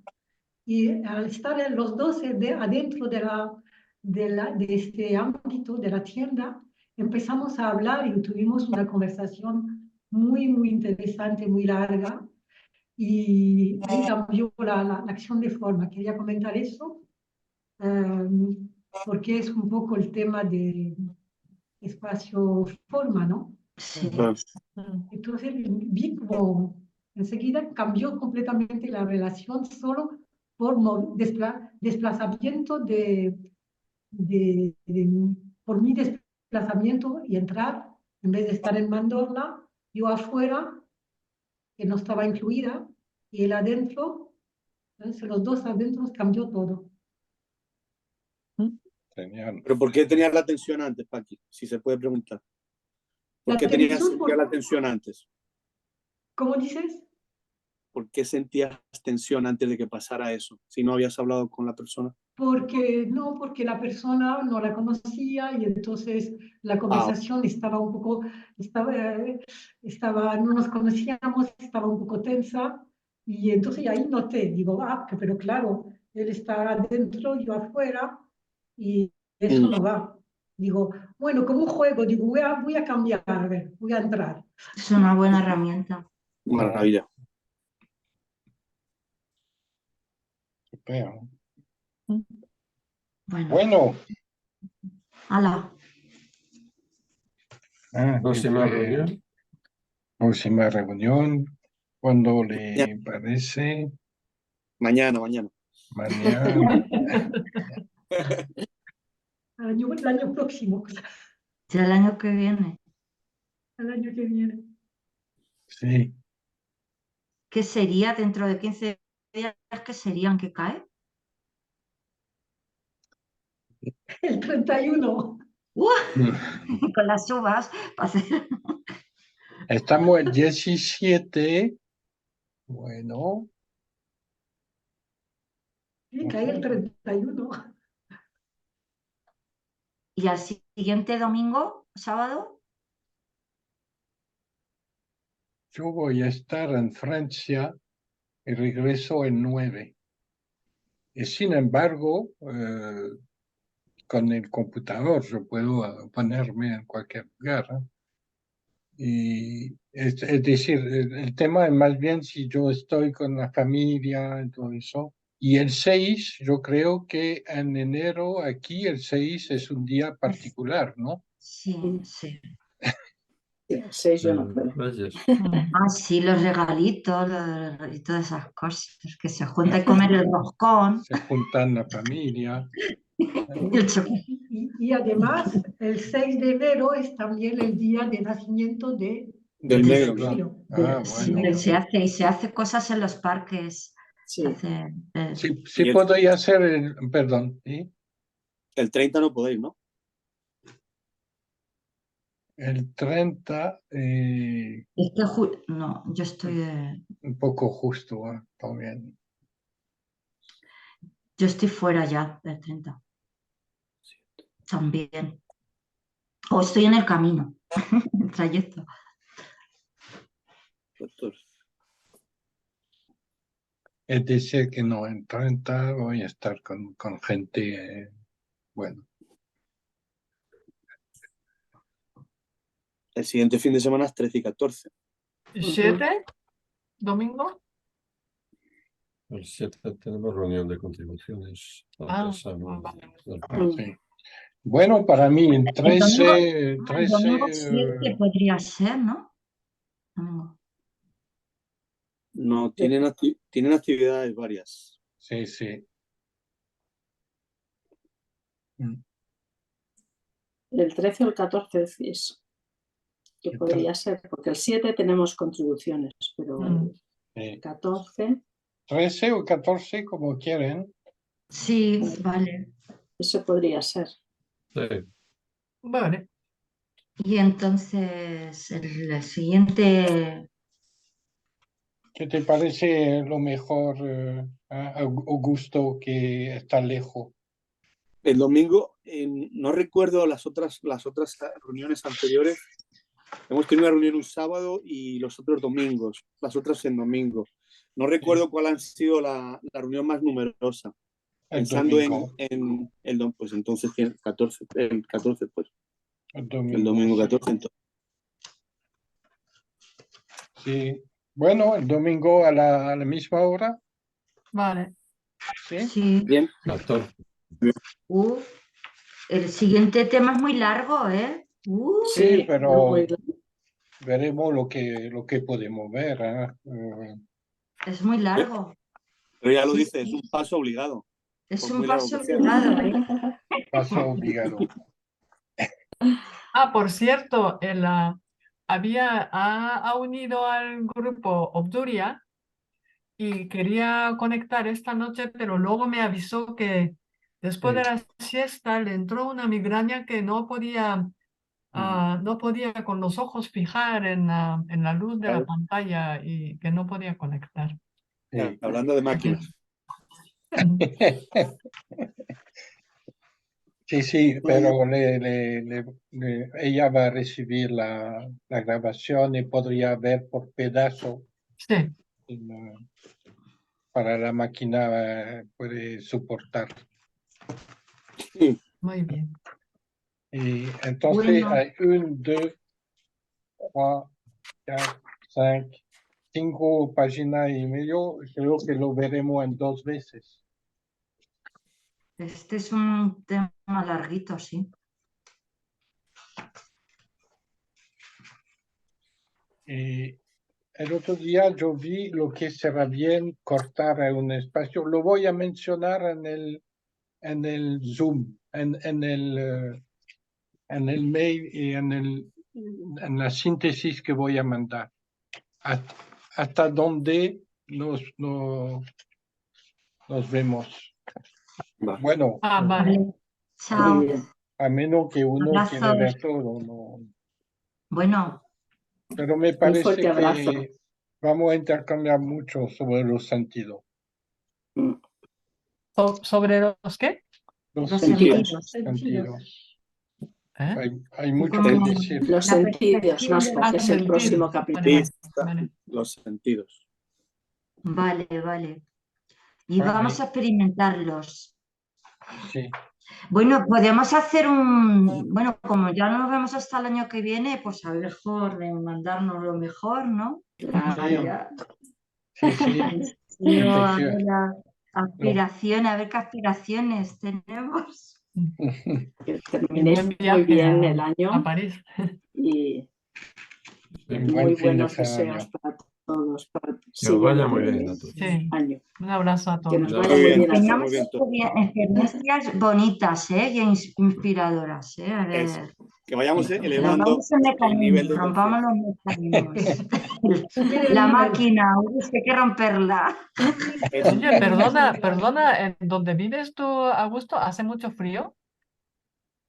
y al estar los dos adentro de este ámbito de la tienda, empezamos a hablar y tuvimos una conversación muy, muy interesante, muy larga. Y ahí cambió la acción de forma. Quería comentar eso porque es un poco el tema de espacio-forma, ¿no? Sí. Entonces vi como enseguida cambió completamente la relación solo por desplazamiento por mi desplazamiento y entrar, en vez de estar en mandorla, yo afuera, que no estaba incluida, y él adentro, entonces los dos adentro cambió todo. Genial. ¿Pero por qué tenías la tensión antes, Paqui? Si se puede preguntar. ¿Por qué sentías la tensión antes? ¿Cómo dices? ¿Por qué sentías tensión antes de que pasara eso? Si no habías hablado con la persona. Porque la persona no la conocía y entonces la conversación estaba un poco, no nos conocíamos, estaba un poco tensa y entonces ahí noté, digo, pero claro, él está adentro, yo afuera y eso no va. Digo, bueno, como un juego, digo, voy a cambiar, a ver, voy a entrar. Es una buena herramienta. Maravilla. Super. Bueno. ¡Hala! Próxima reunión. Próxima reunión. ¿Cuándo le parece? Mañana. Mañana. El año próximo. Ya el año que viene. El año que viene. Sí. ¿Qué sería dentro de 15 días? ¿Qué serían que cae? El 31. Con las uvas. Estamos el 17. Bueno. Sí, cae el 31. ¿Y al siguiente domingo, sábado? Yo voy a estar en Francia y regreso el 9. Y sin embargo, con el computador yo puedo ponerme en cualquier lugar. Y es decir, el tema es más bien si yo estoy con la familia y todo eso. Y el 6, yo creo que en enero aquí el 6 es un día particular, ¿no? Sí, sí. El 6 yo no puedo. Sí, los regalitos y todas esas cosas. Que se junta y comer el roscón. Se juntan la familia. Y además, el 6 de enero es también el día de nacimiento del negro. Bueno. Se hace cosas en los parques. Sí. Sí podría hacer perdón. ¿Sí? El 30 no podéis, ¿no? El 30. Es que no, yo estoy. Un poco justo, también. Yo estoy fuera ya del 30. También. O estoy en el camino, el trayecto. Es decir, que no, en 30 voy a estar con gente, bueno. El siguiente fin de semana es 13 y 14. ¿Y 7? ¿Domingo? El 7 tenemos reunión de contribuciones. Sí. Bueno, para mí el 13... El domingo 7 podría ser, ¿no? No, tienen actividades varias. Sí, sí. El 13 o el 14 decís. Que podría ser, porque el 7 tenemos contribuciones, pero el 14... 13 o 14, como quieren. Sí, vale. Eso podría ser. Sí. Vale. Y entonces el siguiente, ¿Qué te parece lo mejor, Augusto, que está lejos? El domingo, no recuerdo las otras reuniones anteriores. Hemos tenido una reunión un sábado y los otros domingos, las otras en domingo. No recuerdo cuál ha sido la reunión más numerosa. Pensando en el pues entonces el 14, pues. El domingo 14. Entonces. Sí. Bueno, el domingo a la misma hora. Vale. Sí. sí. Bien. El siguiente tema es muy largo, ¿eh? Sí, pero veremos lo que podemos ver. Es muy largo. Pero ya lo dice, es un paso obligado. Es un paso obligado, ¿eh? Paso obligado. Ah, por cierto, ha unido al grupo Obduria y quería conectar esta noche, pero luego me avisó que después de la siesta le entró una migraña que no podía con los ojos fijar en la luz de la pantalla y que no podía conectar. Sí. Hablando de máquinas. Sí, pero ella va a recibir la grabación y podría ver por pedazo. Sí. Para la máquina puede soportar. Sí. Muy bien. Y entonces hay 1, 2, 3, 4, 5 páginas y medio. Creo que lo veremos en 2 veces. Este es un tema larguito, sí. Y el otro día yo vi lo que será bien cortar en un espacio. Lo voy a mencionar en el Zoom, en el mail y en la síntesis que voy a mandar. Hasta dónde nos vemos. Bueno, vale. Chao. A menos que uno Abrazos. quiera ver todo, no. Bueno. Pero me parece que vamos a intercambiar mucho sobre los sentidos. ¿Sobre los qué? Los sentidos. Hay mucho que decir. Los sentidos, Nasca, que es el próximo capítulo. Vale. Los sentidos. Vale. Y vamos a experimentarlos. Sí. Bueno, podemos hacer bueno, como ya no nos vemos hasta el año que viene, pues a lo mejor de mandarnos lo mejor, ¿no? Claro. Sí. A ver a ver qué aspiraciones tenemos. Que terminéis muy bien el año a París. Y muy buenos deseos para todos. Para el vaya muy bien a todos. Sí. Año. Un abrazo a todos. Que nos vaya muy bien a Tengamos todos. experiencias bonitas, y inspiradoras, A ver. Que vayamos elevando el nivel de rompamos los mecanismos. La máquina, hay que romperla. Oye, perdona, ¿en donde vives tú, Augusto, hace mucho frío?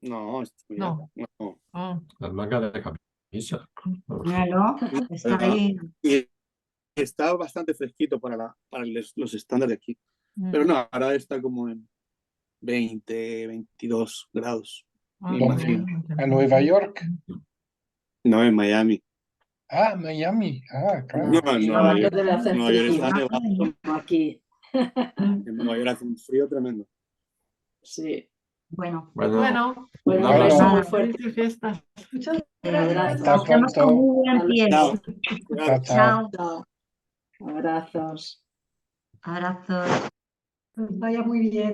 No. Las mangas de camisa. Claro, está ahí. Está bastante fresquito para los estándares de aquí. Pero no, ahora está como en 20, 22 grados. Me imagino. ¿A Nueva York? No, en Miami. Miami. Claro. No, en Nueva York. Debe hacer Nueva York frío. está nevado. Aquí. En Nueva York hace un frío tremendo. Sí. Bueno, un abrazo muy fuerte. Felices fiestas. Hasta pronto. Muy buen pie. Chao. Abrazos. Abrazos. Vaya muy bien.